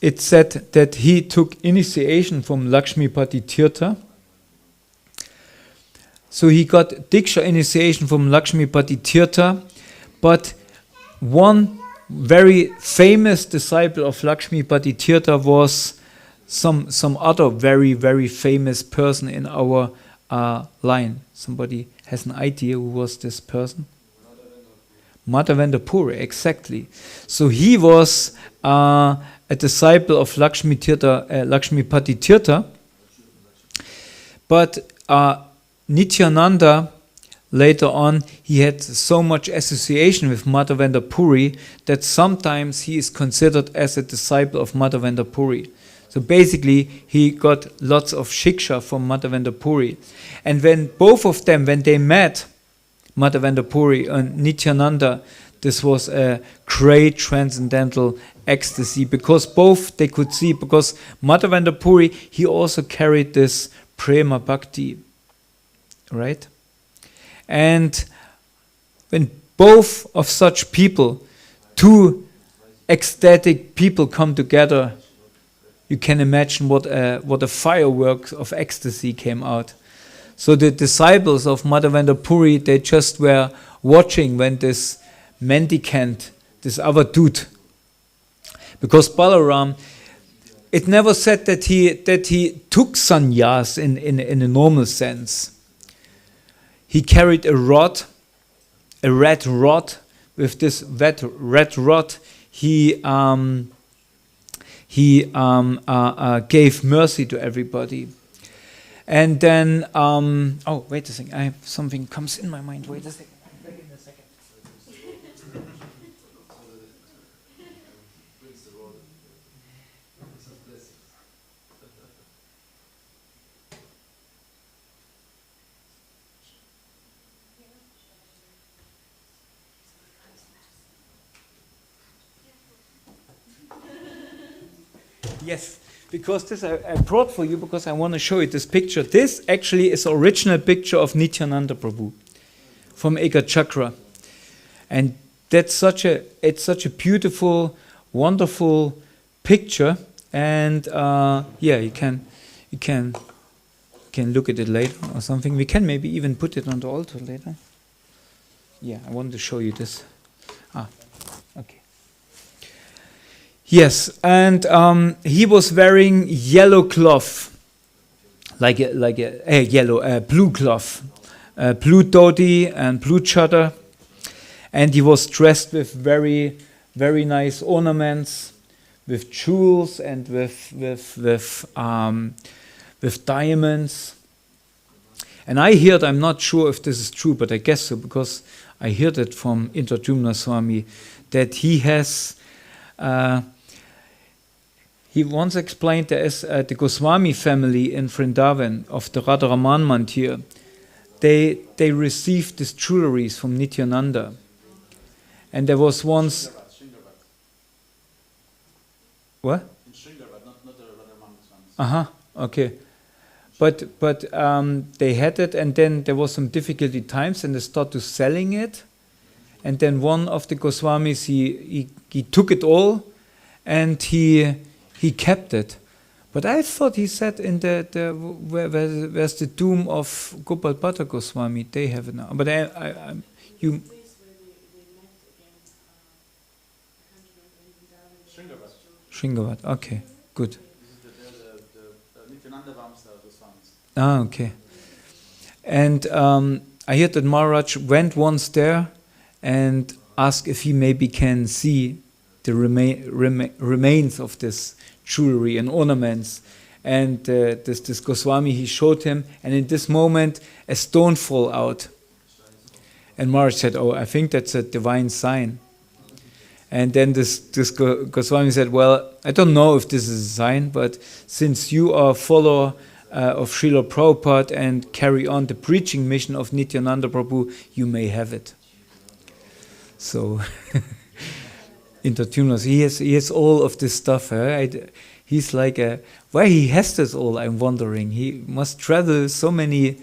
it said that he took initiation from Lakshmipati Tirtha. So he got Diksha initiation from Lakshmipati Tirtha, but one very famous disciple of Lakshmipati Tirtha was some other very, very famous person in our line. Somebody has an idea who was this person? Madhavendra Puri, exactly. So he was a disciple of Lakshmipati Tirtha, but Nityananda, later on, he had so much association with Madhavendra Puri that sometimes he is considered as a disciple of Madhavendra Puri. So basically, he got lots of shiksha from Madhavendra Puri. And when both of them, when they met, Madhavendra Puri and Nityananda, this was a great transcendental ecstasy, because both they could see, because Madhavendra Puri, he also carried this prema bhakti, right? And when both of such people, two ecstatic people come together, you can imagine what a fireworks of ecstasy came out. So the disciples of Madhavendra Puri, they just were watching when this mendicant, this avadut, because Balaram, it never said that he took sannyas in a normal sense. He carried a rod, a red rod. With this red rod, he gave mercy to everybody. And then, oh, wait a second, I have something comes in my mind. Wait a second. Yes, because this I brought for you because I want to show you this picture. This actually is the original picture of Nityananda Prabhu from Eka Chakra, and that's such a beautiful, wonderful picture. And yeah, you can look at it later or something. We can maybe even put it on the altar later. Yeah, I wanted to show you this. Okay. Yes, and he was wearing yellow cloth, like a yellow, blue cloth, blue dhoti and blue chadar, and he was dressed with very, very nice ornaments, with jewels and with diamonds. And I heard, I'm not sure if this is true, but I guess so, because I heard it from Indradyumna Swami, that he has. He once explained there is the Goswami family in Vrindavan of the Radharaman Mandir. They received these jewelries from Nityananda. And there was once... What? In Śrīmad, not the Radharaman Swamis. Okay. But they had it, and then there was some difficulty times, and they started selling it. And then one of the Goswamis, he took it all, and he kept it. But I thought he said in where's the tomb of Gopala Goswami, they have it now. But you... Śrīmad, okay, good. The Nityananda Vamsa Goswamis. Okay. And I heard that Maharaj went once there and asked if he maybe can see the remains of this jewelry and ornaments. And this Goswami, he showed him, and in this moment a stone fell out. And Maharaj said, "Oh, I think that's a divine sign." And then this Goswami said, "Well, I don't know if this is a sign, but since you are a follower of Srila Prabhupada and carry on the preaching mission of Nityananda Prabhu, you may have it." So, Indradyumna, he has all of this stuff. He's like where he has this all, I'm wondering. He must travel so many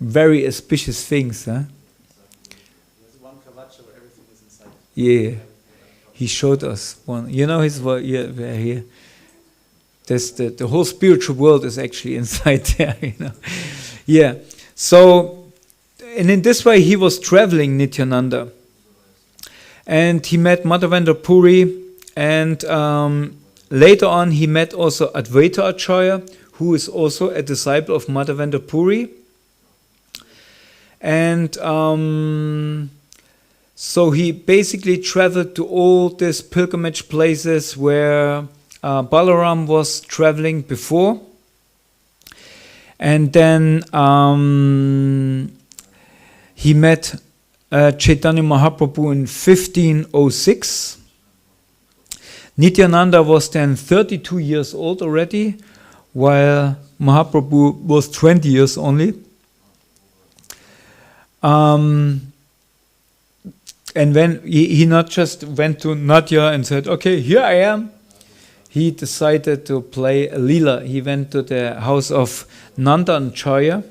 very auspicious things. There's one kavacha where everything is inside. Yeah, he showed us one. You know his here. There's the whole spiritual world is actually inside there. You know. Yeah. So, and in this way he was traveling, Nityananda. And he met Madhavendra Puri, and later on he met also Advaita Acharya, who is also a disciple of Madhavendra Puri. And so he basically traveled to all these pilgrimage places where Balaram was traveling before. And then he met Chaitanya Mahaprabhu in 1506. Nityananda was then 32 years old already, while Mahaprabhu was 20 years only. And when he not just went to Nadia and said, okay, here I am, he decided to play a lila. He went to the house of Nanda and Acharya,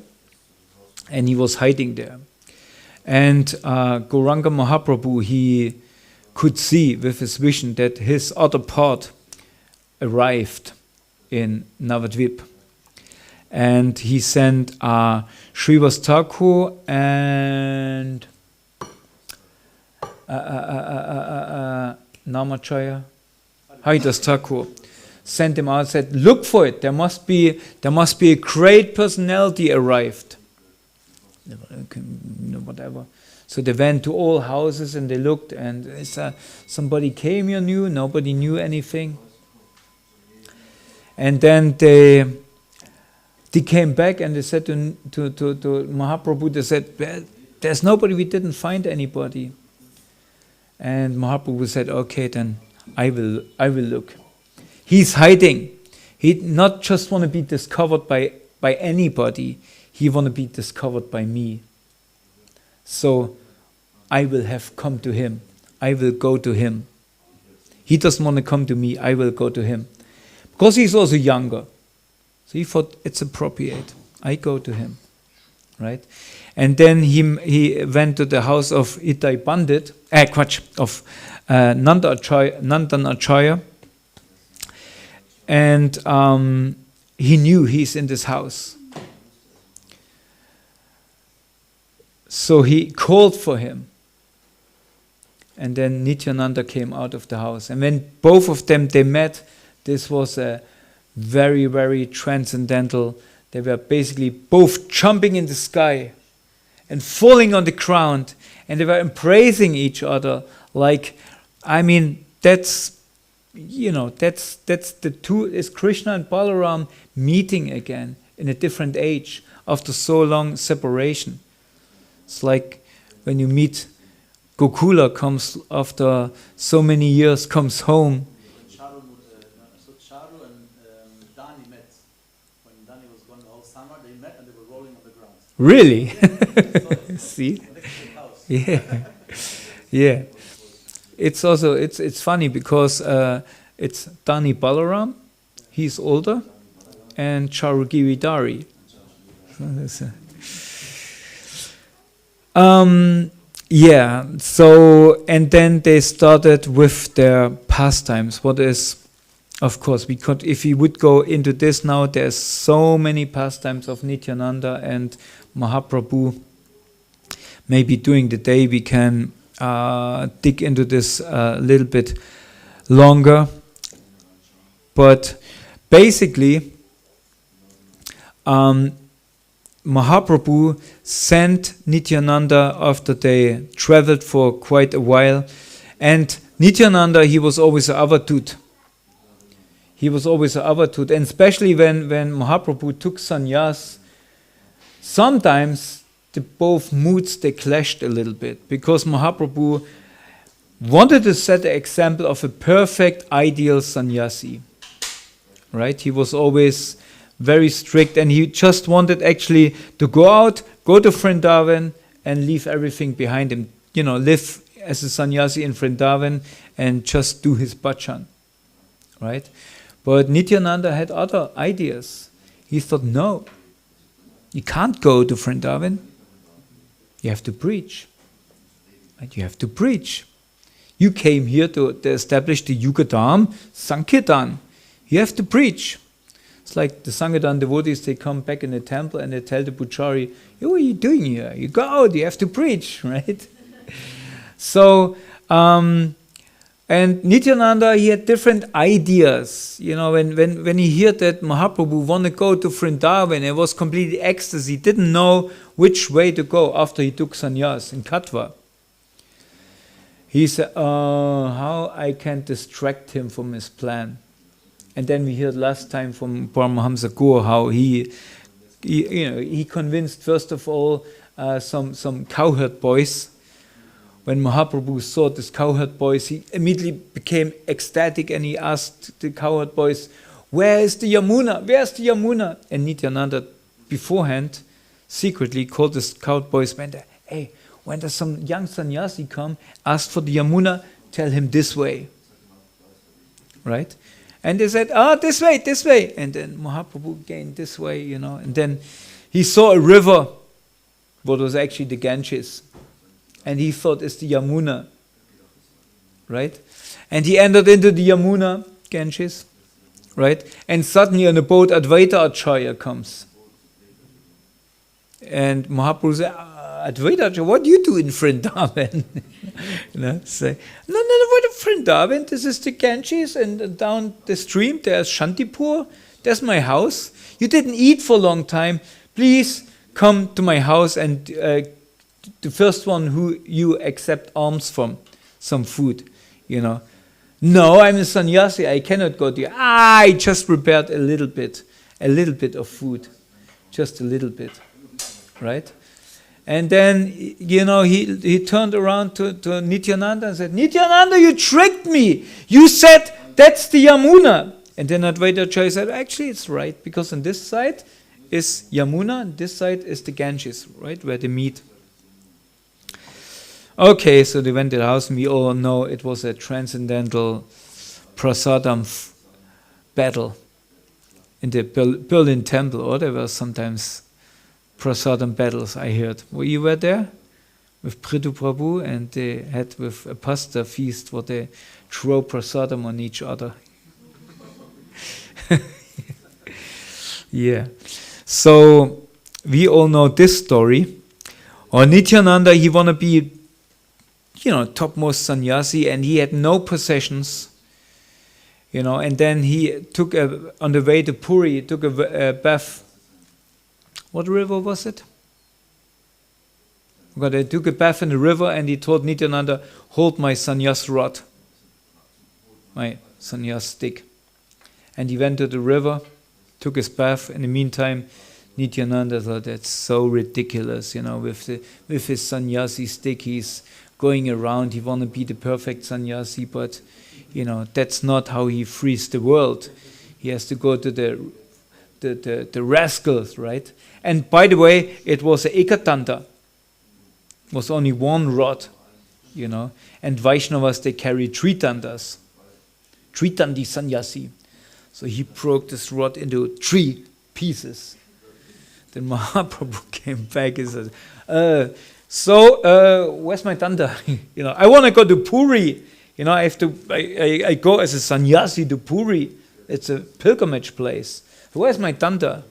and he was hiding there. And Gauranga Mahaprabhu, he could see with his vision that his other part arrived in Navadvip. And he sent Srivas Thakur and Namacharya, Haridas Thakur, sent him out and said, look for it, there must be a great personality arrived. Whatever. So they went to all houses and they looked, and somebody came you knew, nobody knew anything. And then they came back and they said to Mahaprabhu, they said, well, there's nobody, we didn't find anybody. And Mahaprabhu said, okay, then I will look. He's hiding. He not just want to be discovered by anybody, he want to be discovered by me. So I will have come to him. I will go to him. He doesn't want to come to me, I will go to him. Because he's also younger. So he thought it's appropriate. I go to him. Right? And then he went to the house of Itai Pandit, of Nandan Acharya. And he knew he's in this house. So he called for him. And then Nityananda came out of the house. And when both of them, they met, this was a very, very transcendental. They were basically both jumping in the sky and falling on the ground. And they were embracing each other. Like, I mean, that's the two, is Krishna and Balaram meeting again in a different age after so long separation. It's like when you meet Gokula, comes after so many years, comes home. Charu and Dani met. When Dani was gone the whole summer, they met and they were rolling on the ground. Really? Yeah. See? Next to the house. Yeah. Yeah. It's also, it's funny because it's Dani Balaram, he's older, and Charu Giridhari. Yeah, so, and then they started with their pastimes. What is, of course, we could, if we would go into this now, there's so many pastimes of Nityananda and Mahaprabhu. Maybe during the day we can dig into this a little bit longer. But basically, Mahaprabhu sent Nityananda after they traveled for quite a while. And Nityananda, he was always a avatut. He was always a avatut. And especially when Mahaprabhu took sannyas, sometimes the both moods, they clashed a little bit. Because Mahaprabhu wanted to set the example of a perfect, ideal sannyasi. Right? He was always very strict, and he just wanted actually to go out, go to Vrindavan, and leave everything behind him. You know, live as a sannyasi in Vrindavan and just do his bhajan. Right? But Nityananda had other ideas. He thought, no, you can't go to Vrindavan. You have to preach. Right? You have to preach. You came here to establish the Yugadam Sankirtan. You have to preach. It's like the Sangadan devotees, they come back in the temple and they tell the puchari, "Hey, what are you doing here? You go out, you have to preach," right? So, and Nityananda, he had different ideas. You know, when he heard that Mahaprabhu wanted to go to Vrindavan, it was completely ecstasy. He didn't know which way to go after he took sannyas in Katwa. He said, how I can distract him from his plan. And then we heard last time from Paramahamsa Gaur how he convinced first of all some cowherd boys. When Mahaprabhu saw these cowherd boys, he immediately became ecstatic and he asked the cowherd boys, "Where is the Yamuna? Where's the Yamuna?" And Nityananda beforehand secretly called the cowherd boys, went there, "Hey, when there's some young sannyasi come, ask for the Yamuna, tell him this way." Right? And they said, this way. And then Mahaprabhu gained this way, you know. And then he saw a river, what was actually the Ganges. And he thought it's the Yamuna. Right? And he entered into the Yamuna, Ganges. Right? And suddenly on the boat, Advaita Acharya comes. And Mahaprabhu said, "Advaita Acharya, what do you do in Vrindavan?" You know, say, no, what Vrindavan? This is the Ganges, and down the stream there's Shantipur. That's my house. You didn't eat for a long time. Please come to my house and the first one who you accept alms from, some food, you know. "No, I'm a sannyasi, I cannot go there." I just prepared a little bit of food, just a little bit, right? And then, you know, he turned around to Nityananda and said, "Nityananda, you tricked me. You said that's the Yamuna." And then Advaita Acharya said, "Actually, it's right, because on this side is Yamuna, and this side is the Ganges, right, where they meet." Okay, so they went to the house, and we all know it was a transcendental prasadam battle in the Berlin temple, or there were sometimes prasadam battles, I heard. You were there with Prabhu, and they had with a pasta feast where they throw prasadam on each other. Yeah. So we all know this story. Or Nityananda, he want to be, you know, topmost sannyasi, and he had no possessions, you know. And then he took on the way to Puri, he took a bath. What river was it? But he took a bath in the river, and he told Nityananda, "Hold my sannyas rod, my sannyas stick." And he went to the river, took his bath. In the meantime, Nityananda thought, that's so ridiculous, you know, with his sannyasi stick, he's going around, he want to be the perfect sannyasi, but, you know, that's not how he frees the world. He has to go to the rascals, right? And by the way, it was a ekatanta. It was only one rod, you know. And Vaishnavas, they carry three tandas. Tritandi sannyasi. So he broke this rod into 3 pieces. Then Mahaprabhu came back and said, where's my tanda? You know, I want to go to Puri. You know, I go as a sannyasi to Puri. It's a pilgrimage place. Where's my tanda?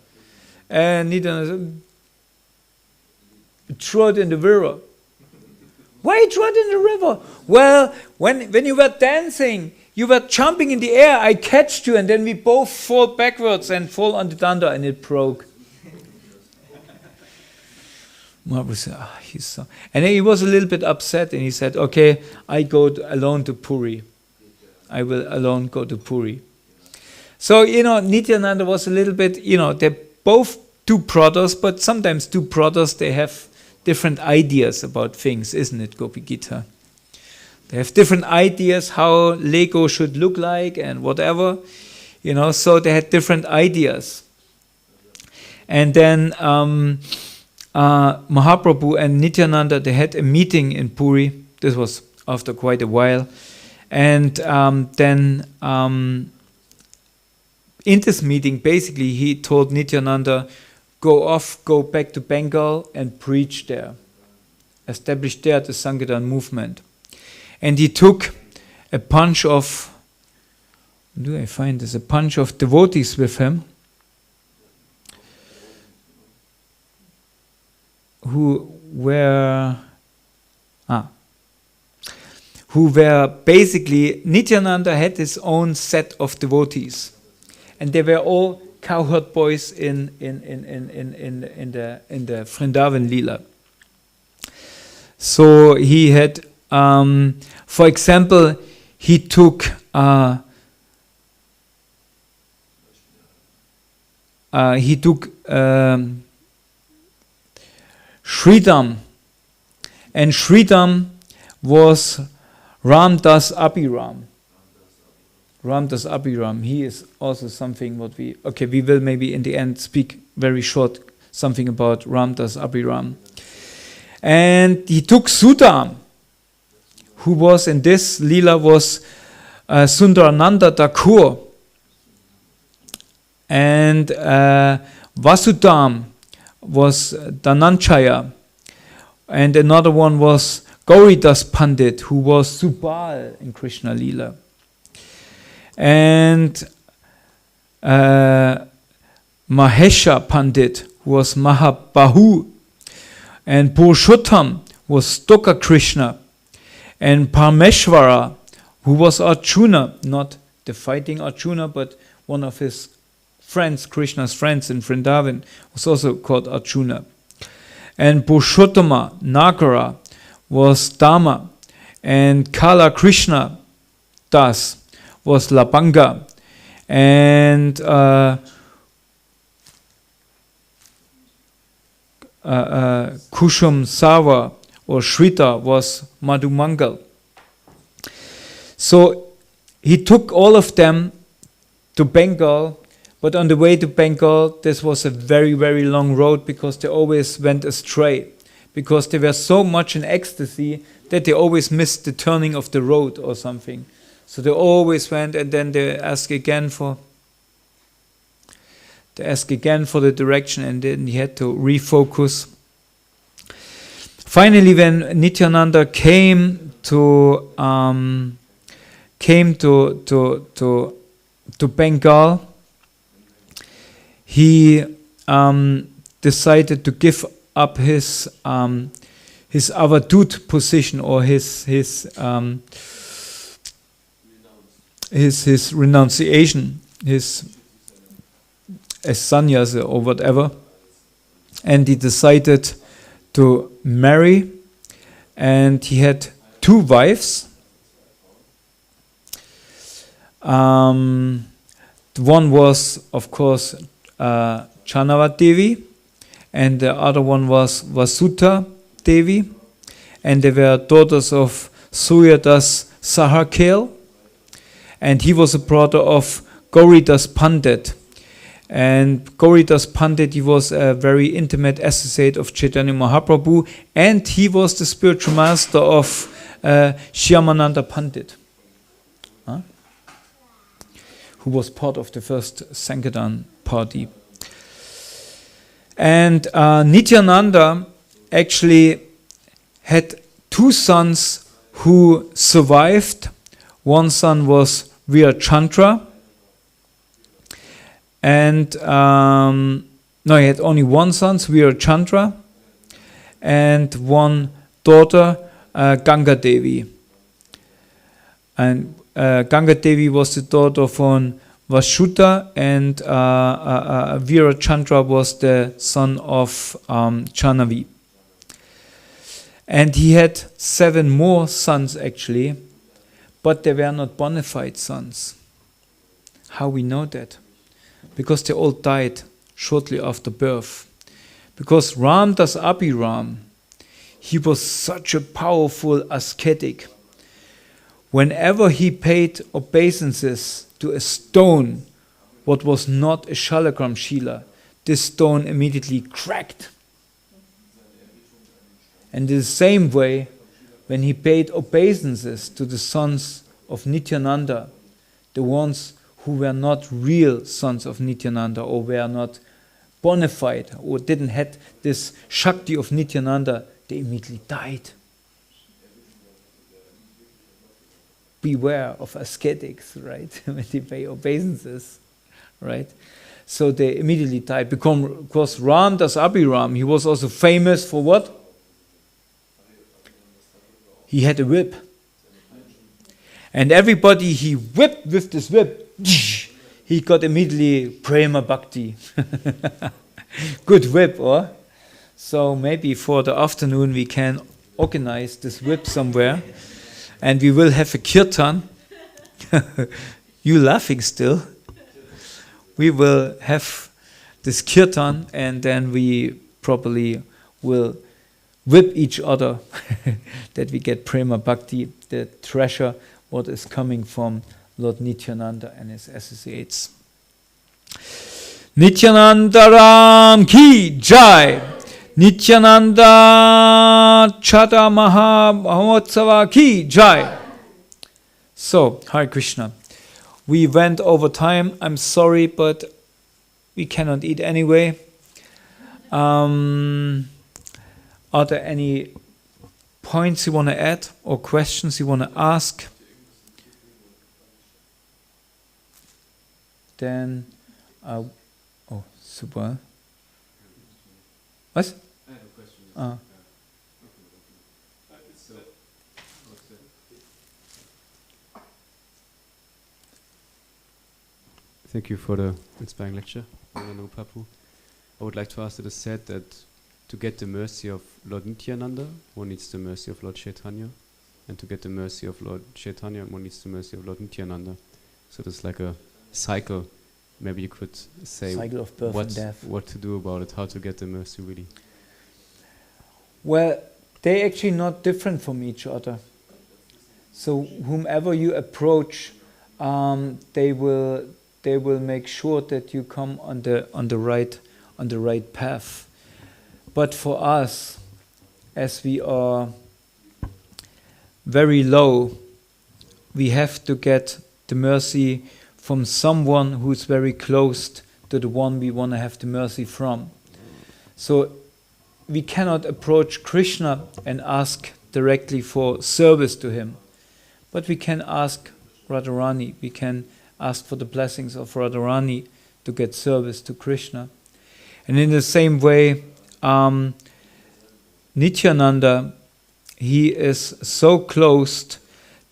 And Nityananda said, throw it in the river. Why throw it in the river? Well, when you were dancing, you were jumping in the air, I catched you, and then we both fall backwards and fall on the tanda, and it broke. Mahaprabhu said, and then he was a little bit upset, and he said, "Okay, I go alone to Puri. I will alone go to Puri." So, you know, Nityananda was a little bit, you know, they're both 2 brothers, but sometimes 2 brothers, they have different ideas about things, isn't it, Gopi Gita? They have different ideas how Lego should look like and whatever, you know, so they had different ideas. And then Mahaprabhu and Nityananda, they had a meeting in Puri. This was after quite a while. And then in this meeting, basically, he told Nityananda, go back to Bengal and preach there. Establish there the Sankirtan movement. And he took a bunch of, a bunch of devotees with him. basically, Nityananda had his own set of devotees, and they were all cowherd boys in the Vrindavan Lila. So he had, for example, he took Sridham, and Sridham was Ramdas Abhiram. Ramdas Abhiram, he is also something what we will maybe in the end speak very short something about Ramdas Abhiram. And he took Sudam, who was in this Leela was Sundarananda Thakur, and Vasudam was Dhananjaya, and another one was Gauridas Pandit, who was Subal in Krishna Leela. And Mahesha Pandit was Mahabahu, and Purushottam was Stoka Krishna, and Parmeshvara, who was Arjuna, not the fighting Arjuna, but one of his friends, Krishna's friends in Vrindavan, was also called Arjuna. And Purushottama, Nagara, was Dharma, and Kala Krishna Das was Labanga, and Kushum Sava or Shrita was Madhumangal. So he took all of them to Bengal, but on the way to Bengal, this was a very, very long road because they always went astray, because they were so much in ecstasy that they always missed the turning of the road or something. So they always went, and then they ask again for the direction, and then he had to refocus. Finally, when Nityananda came to Bengal, he decided to give up his avadut position, or his renunciation, as sannyasa or whatever, and he decided to marry, and he had 2 wives. One was, of course, Chanava Devi, and the other one was Vasudha Devi, and they were daughters of Suryadas Saharkel, and he was a brother of Gauridas Pandit. And Gauridas Pandit, he was a very intimate associate of Chaitanya Mahaprabhu, and he was the spiritual master of Shyamananda Pandit, who was part of the first Sankirtan party. And Nityananda actually had 2 sons who survived. One son was Virachandra, and he had only 1 son, Virachandra, and 1 daughter, Ganga Devi. And Ganga Devi was the daughter von Vasudha, and Virachandra was the son of Jahnavi. And he had 7 more sons actually, but they were not bona fide sons. How we know that? Because they all died shortly after birth. Because Ramdas Abhiram, he was such a powerful ascetic. Whenever he paid obeisances to a stone, what was not a Shalagram Shila, this stone immediately cracked. And in the same way, when he paid obeisances to the sons of Nityananda, the ones who were not real sons of Nityananda, or were not bona fide, or didn't have this Shakti of Nityananda, they immediately died. Beware of ascetics, right? When they pay obeisances. right? So they immediately died. Because Ram Das Abhiram, he was also famous for what? He had a whip. And everybody he whipped with this whip, he got immediately Prema Bhakti. Good whip, or? So maybe for the afternoon we can organize this whip somewhere. And we will have a kirtan. You laughing still? We will have this kirtan, and then we probably will whip each other that we get Prema Bhakti, the treasure, what is coming from Lord Nityananda and his associates. Nityananda Ram Ki Jai! Nityananda Chata Maha Mahotsava Ki Jai! So, Hare Krishna. We went over time. I'm sorry, but we cannot eat anyway. Are there any points you want to add or questions you want to ask? Then, oh, super. What? I have a question. Thank you for the inspiring lecture, Prabhu. I would like to ask, it is said that to get the mercy of Lord Nityananda, one needs the mercy of Lord Chaitanya, and to get the mercy of Lord Chaitanya, one needs the mercy of Lord Nityananda. So there's like a cycle. Maybe you could say Cycle of birth and death. What to do about it, how to get the mercy really. Well, they're actually not different from each other. So whomever you approach, they will make sure that you come on the right path. But for us, as we are very low, we have to get the mercy from someone who is very close to the one we want to have the mercy from. So we cannot approach Krishna and ask directly for service to him, but we can ask Radharani, we can ask for the blessings of Radharani to get service to Krishna. And in the same way, Nityananda, he is so close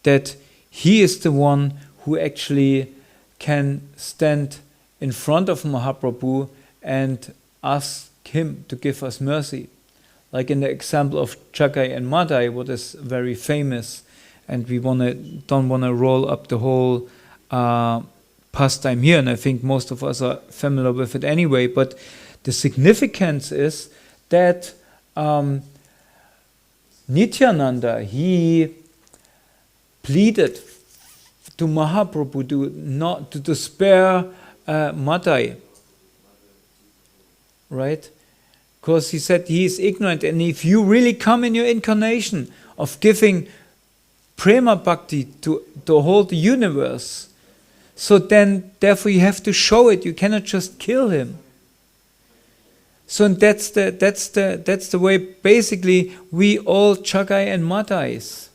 that he is the one who actually can stand in front of Mahaprabhu and ask him to give us mercy. Like in the example of Chagai and Madai, what is very famous, and we don't want to roll up the whole pastime here, and I think most of us are familiar with it anyway, but the significance is that Nityananda, he pleaded to Mahaprabhu to spare Madai, right? Because he said he is ignorant, and if you really come in your incarnation of giving Prema Bhakti to the whole universe, so then therefore you have to show it. You cannot just kill him. So that's the way basically we all Chagai and Madais.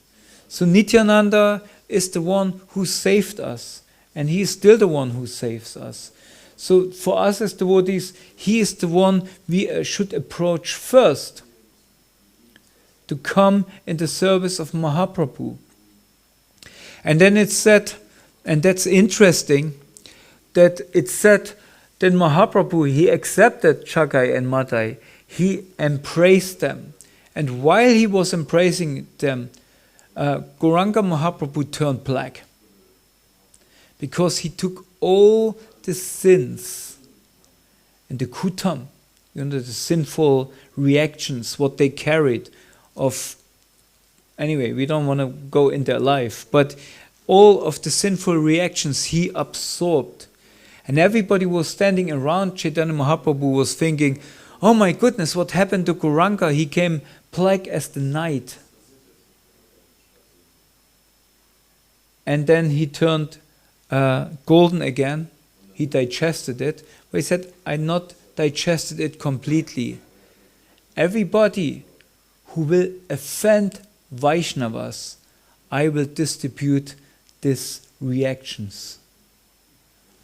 So Nityananda is the one who saved us, and he is still the one who saves us. So for us as devotees, he is the one we should approach first to come in the service of Mahaprabhu. And then it's said, and that's interesting, that it's said that Mahaprabhu, he accepted Chagai and Madai, he embraced them. And while he was embracing them, Gauranga Mahaprabhu turned black. Because he took all the sins and the kutam, the sinful reactions, what they carried of, anyway, we don't want to go in their life, but all of the sinful reactions he absorbed. And everybody was standing around Chaitanya Mahaprabhu was thinking, oh my goodness, what happened to Gauranga? He came black as the night. And then he turned golden again. He digested it. But he said, I not digested it completely. Everybody who will offend Vaishnavas, I will distribute these reactions.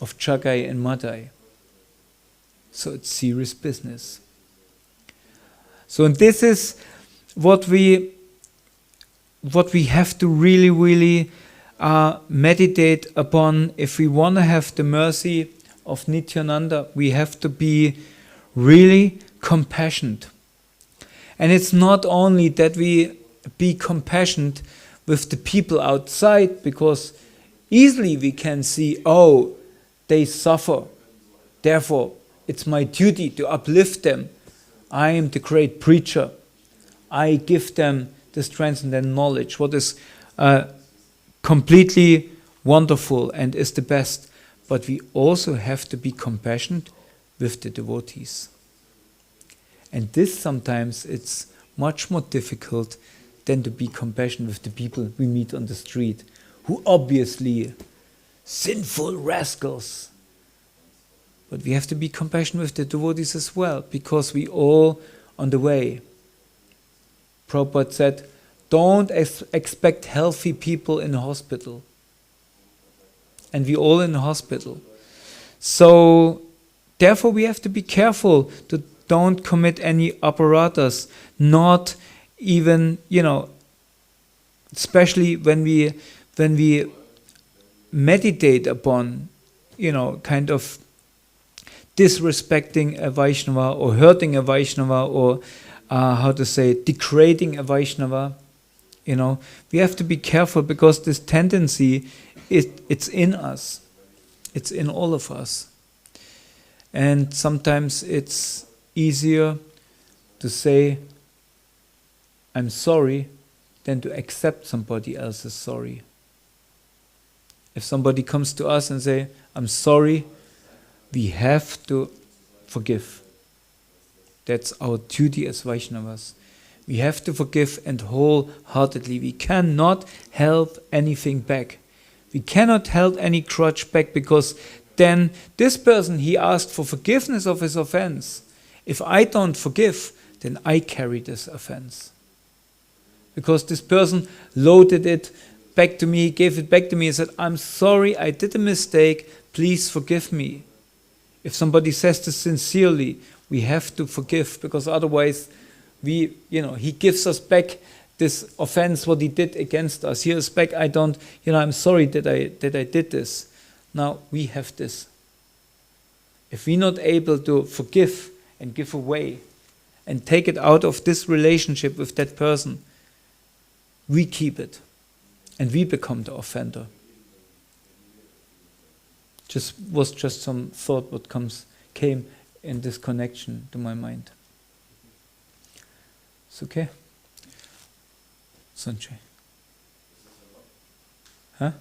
of Chagai and Madai. So it's serious business. So and this is what we have to really, really meditate upon. If we want to have the mercy of Nityananda, we have to be really compassionate. And it's not only that we be compassionate with the people outside, because easily we can see, oh, they suffer, therefore it's my duty to uplift them. I am the great preacher. I give them this transcendent knowledge, what is completely wonderful and is the best. But we also have to be compassionate with the devotees. And this sometimes it's much more difficult than to be compassionate with the people we meet on the street, who obviously sinful rascals. But we have to be compassionate with the devotees as well, because we all on the way. Prabhupada said, don't expect healthy people in a hospital. And we all in a hospital. So, therefore we have to be careful to don't commit any apparatus, not even, especially when we meditate upon, kind of disrespecting a Vaishnava or hurting a Vaishnava or degrading a Vaishnava. We have to be careful, because this tendency, it's in us. It's in all of us. And sometimes it's easier to say, I'm sorry, than to accept somebody else's sorry. If somebody comes to us and say, I'm sorry, we have to forgive. That's our duty as Vaishnavas. We have to forgive, and wholeheartedly. We cannot held anything back. We cannot held any grudge back, because then this person, he asked for forgiveness of his offense. If I don't forgive, then I carry this offense. Because this person loaded it back to me, gave it back to me and said, I'm sorry, I did a mistake, please forgive me. If somebody says this sincerely, we have to forgive, because otherwise he gives us back this offense, what he did against us. He is back, I'm sorry that I did this. Now we have this. If we're not able to forgive and give away and take it out of this relationship with that person, we keep and we become the offender. Was just some thought what came in this connection to my mind. It's okay? Sanjay? Huh?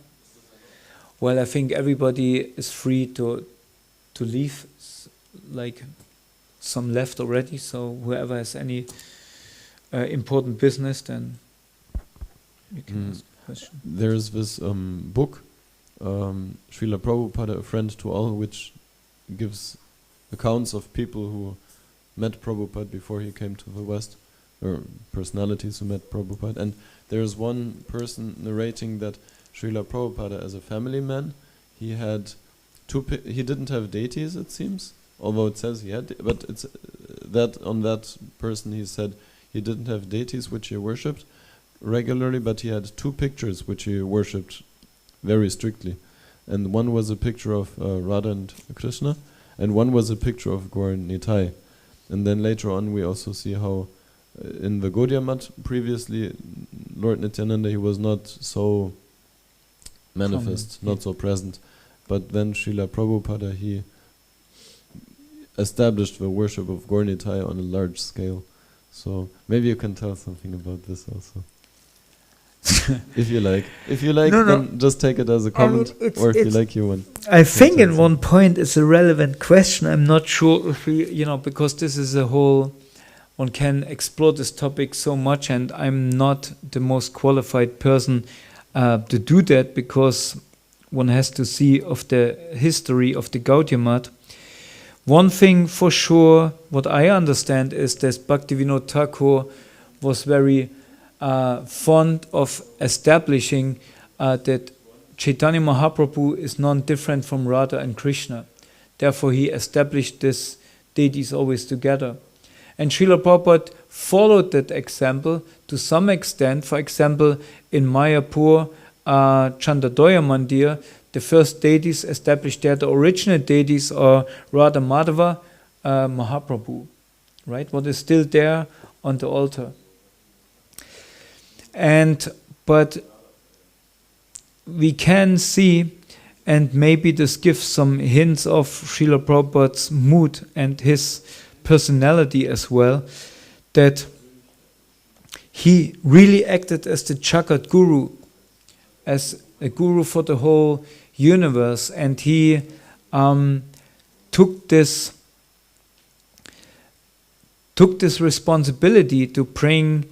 Well, I think everybody is free to leave, like some left already, so whoever has any important business, then you can ask a question. There's this book, Srila Prabhupada, A Friend to All, which gives accounts of people who met Prabhupada before he came to the West, or personalities who met Prabhupada. And there's one person narrating that Srila Prabhupada, as a family man, he didn't have deities, it seems, although it says he had, but it's that on that person he said he didn't have deities which he worshipped regularly, but he had two pictures which he worshipped very strictly. And one was a picture of Radha and Krishna, and one was a picture of Gaur Nitai. And then later on we also see how in the Gaudiya Math previously, Lord Nityananda, he was not so manifest, not so present. But then Srila Prabhupada, he established the worship of Gaur Nitai on a large scale. So maybe you can tell something about this also. If you like. If you like, then just take it as a comment, or if you like, you want. I think in one point it's a relevant question. I'm not sure if we, because this is a whole, one can explore this topic so much, and I'm not the most qualified person to do that, because one has to see of the history of the Gaudiya Math. One thing for sure, what I understand is that Bhaktivinoda Thakur was very fond of establishing that Chaitanya Mahaprabhu is non-different from Radha and Krishna. Therefore he established these deities always together. And Srila Prabhupada followed that example to some extent. For example, in Mayapur, Chandadoya Mandir, the first deities established there, the original deities are Radha Madhava, Mahaprabhu, right? What is still there on the altar. But we can see, and maybe this gives some hints of Srila Prabhupada's mood and his personality as well, that he really acted as the Jagat Guru, as a guru for the whole universe, and he took this responsibility to bring,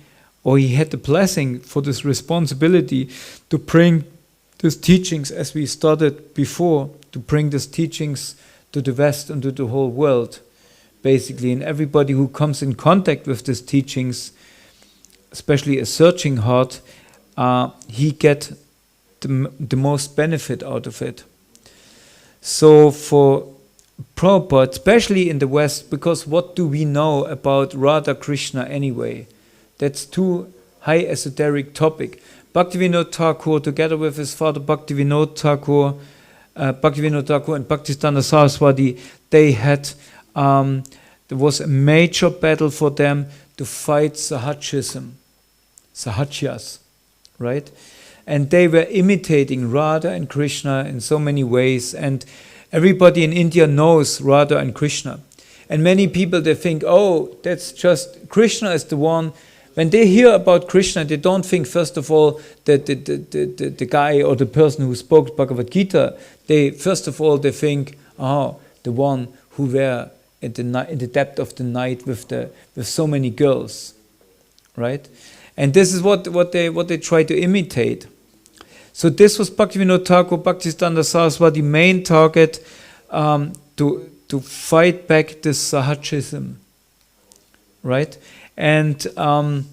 or he had the blessing for this responsibility to bring these teachings, as we started before, to bring these teachings to the West and to the whole world, basically. And everybody who comes in contact with these teachings, especially a searching heart, he get the most benefit out of it. So for Prabhupada, especially in the West, because what do we know about Radha Krishna anyway? That's too high esoteric topic. Bhaktivinoda Thakur, together with his father Bhaktivinoda Thakur and Bhaktisiddhanta Saraswati, they had, there was a major battle for them to fight Sahajism, Sahajias, right? And they were imitating Radha and Krishna in so many ways, and everybody in India knows Radha and Krishna. And many people, they think, oh, that's just, Krishna is the one. When they hear about Krishna, they don't think, first of all, that the guy or the person who spoke Bhagavad Gita. First of all, they think, oh, the one who were in the depth of the night with so many girls, right? And this is what they try to imitate. So this was Bhaktivinoda Thakur, Bhaktisiddhanta Saraswati main target, to fight back this Sahajism, right? And to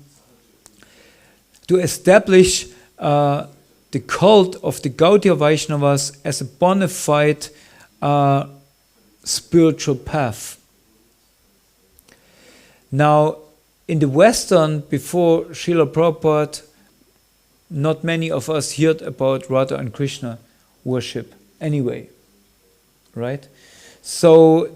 establish the cult of the Gaudiya Vaishnavas as a bona fide spiritual path. Now, in the Western, before Srila Prabhupada, not many of us heard about Radha and Krishna worship anyway, right? So,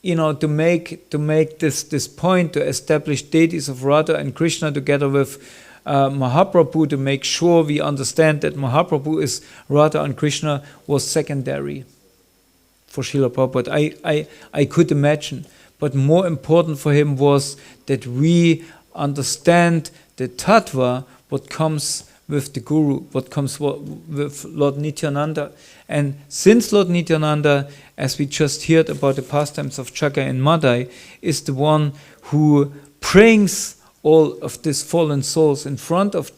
to make this point, to establish deities of Radha and Krishna together with Mahaprabhu, to make sure we understand that Mahaprabhu is Radha and Krishna, was secondary for Srila Prabhupada. I could imagine, but more important for him was that we understand the tattva, what comes with the Guru, what comes with Lord Nityananda. And since Lord Nityananda, as we just heard about the pastimes of Jagai and Madai, is the one who brings all of these fallen souls in front of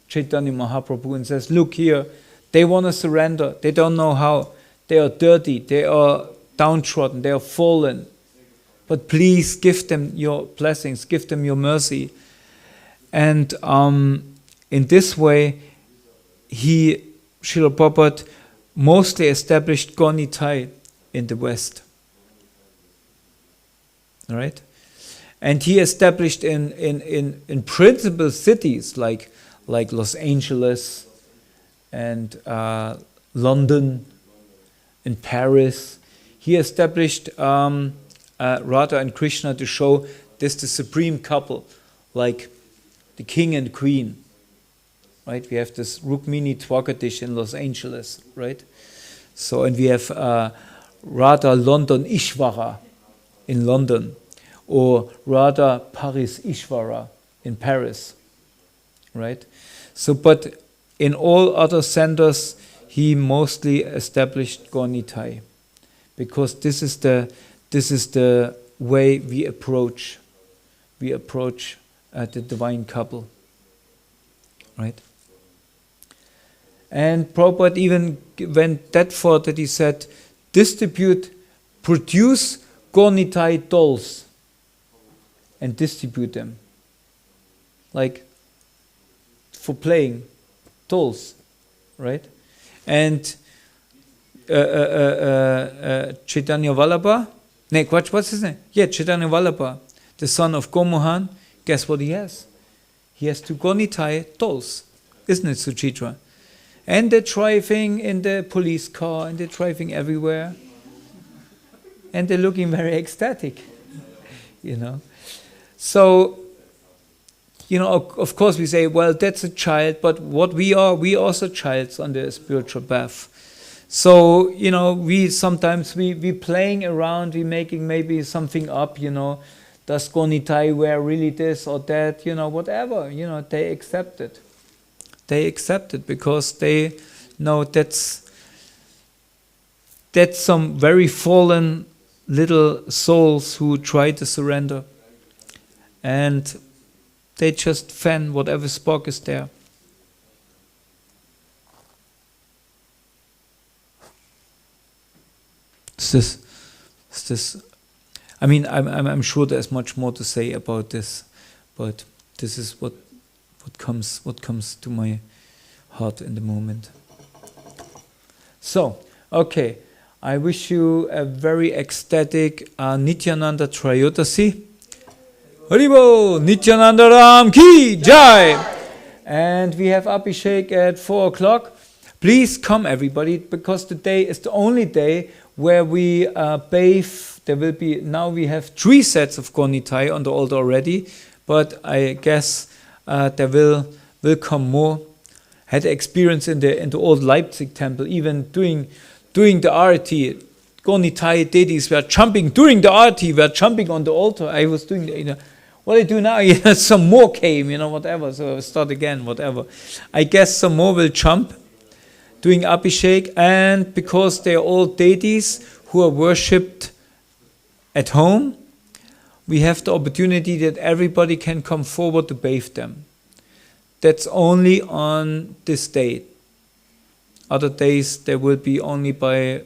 Chaitanya Mahaprabhu and says, look here, they want to surrender, they don't know how, they are dirty, they are downtrodden, they are fallen, but please give them your blessings, give them your mercy. And in this way, Srila Prabhupada mostly established Gaunitai in the West. All right? And he established in principal cities like Los Angeles and London and Paris. He established Radha and Krishna to show this the supreme couple, like the king and queen. Right, we have this Rukmini Twagadish in Los Angeles, right? So, and we have Radha London Ishvara in London, or Radha Paris Ishvara in Paris, right? So, but in all other centers, he mostly established Gaunitai, because this is the way we approach the divine couple, right? And Prabhupada even went that far that he said, produce Gaunitai dolls and distribute them. Like for playing dolls, right? and Chaitanya Vallabha. What's his name? Yeah, Chaitanya Vallabha, the son of Gomohan. Guess what he has? He has 2 Gonitai dolls, isn't it, Suchitra? And they're driving in the police car, and they're driving everywhere, and they're looking very ecstatic, So, of course we say, well, that's a child, but what we are also childs on the spiritual path. So, we sometimes, we playing around, we making maybe something up, does Gonitai wear really this or that, whatever, they accept it. They accept it because they know that's some very fallen little souls who try to surrender. And they just fan whatever spark is there. Is this? I mean, I'm sure there's much more to say about this, but this is what comes to my heart in the moment. So, okay, I wish you a very ecstatic Nityananda Trayodasi. Haribo, Nityananda Ram Ki Jai! And we have Abhishek at 4 o'clock. Please come, everybody, because today is the only day where we bathe. There will be, now we have 3 sets of Gonitai on the altar already, but I guess there will come more. Had experience in the old Leipzig temple, even doing the arati. Gonitai deities were jumping during the arati, were jumping on the altar. I was doing what I do now, some more came, whatever. So I start again, whatever. I guess some more will jump doing Abhishek, and because they are all deities who are worshipped at home, we have the opportunity that everybody can come forward to bathe them. That's only on this day. Other days there will be only by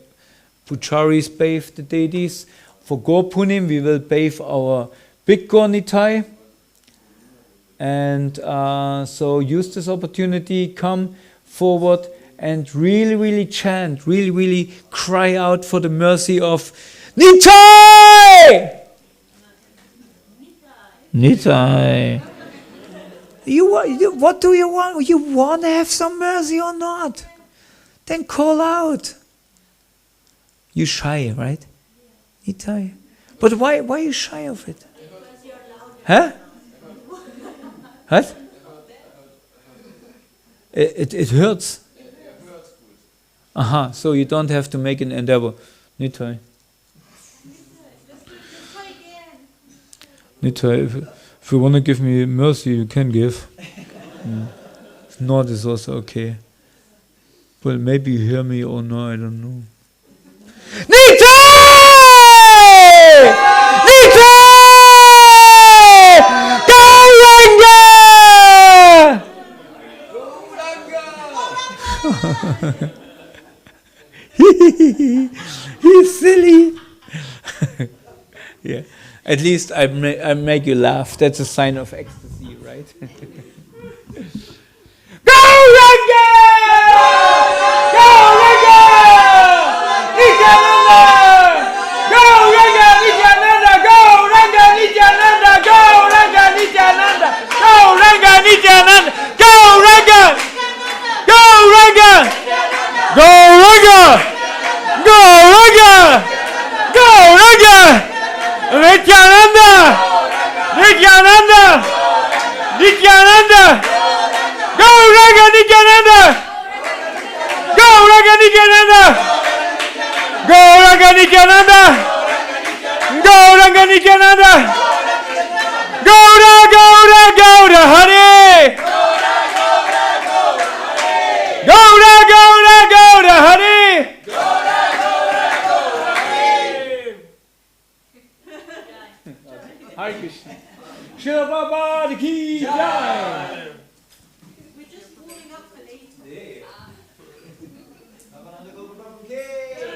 pujaris bathe the deities. For Gorpunim we will bathe our big Gonitai. And so use this opportunity, come forward and really, really chant, really, really cry out for the mercy of Nitai! Nitai. What do you want? You want to have some mercy or not? Then call out. You shy, right? Nitai. But why are you shy of it? Huh? What? It hurts. Aha, so you don't have to make an endeavor. Nitai. Nitai, if you want to give me mercy, you can give. If not, it's also okay. Well, maybe you hear me or no, I don't know. Nitai! Nitai! Gauranga! He's silly. Yeah. At least I make you laugh. That's a sign of ecstasy, right? Gauranga! Gauranga! Nityananda! Gauranga! Nityananda! Gauranga! Nityananda! Gauranga! Nityananda! Gauranga! Nityananda! Gauranga! Gauranga! Gauranga! Gauranga! Gauranga! Nityananda! Nityananda! Nityananda! Gauranga Nityananda! Gauranga Nityananda! Gauranga Nityananda! Gauranga Nityananda! Gaura Gaura Gaura Hare! Gaura Gaura Gaura Hare! Hare Krishna. Śrīmad-Bhāgavatam ki jai.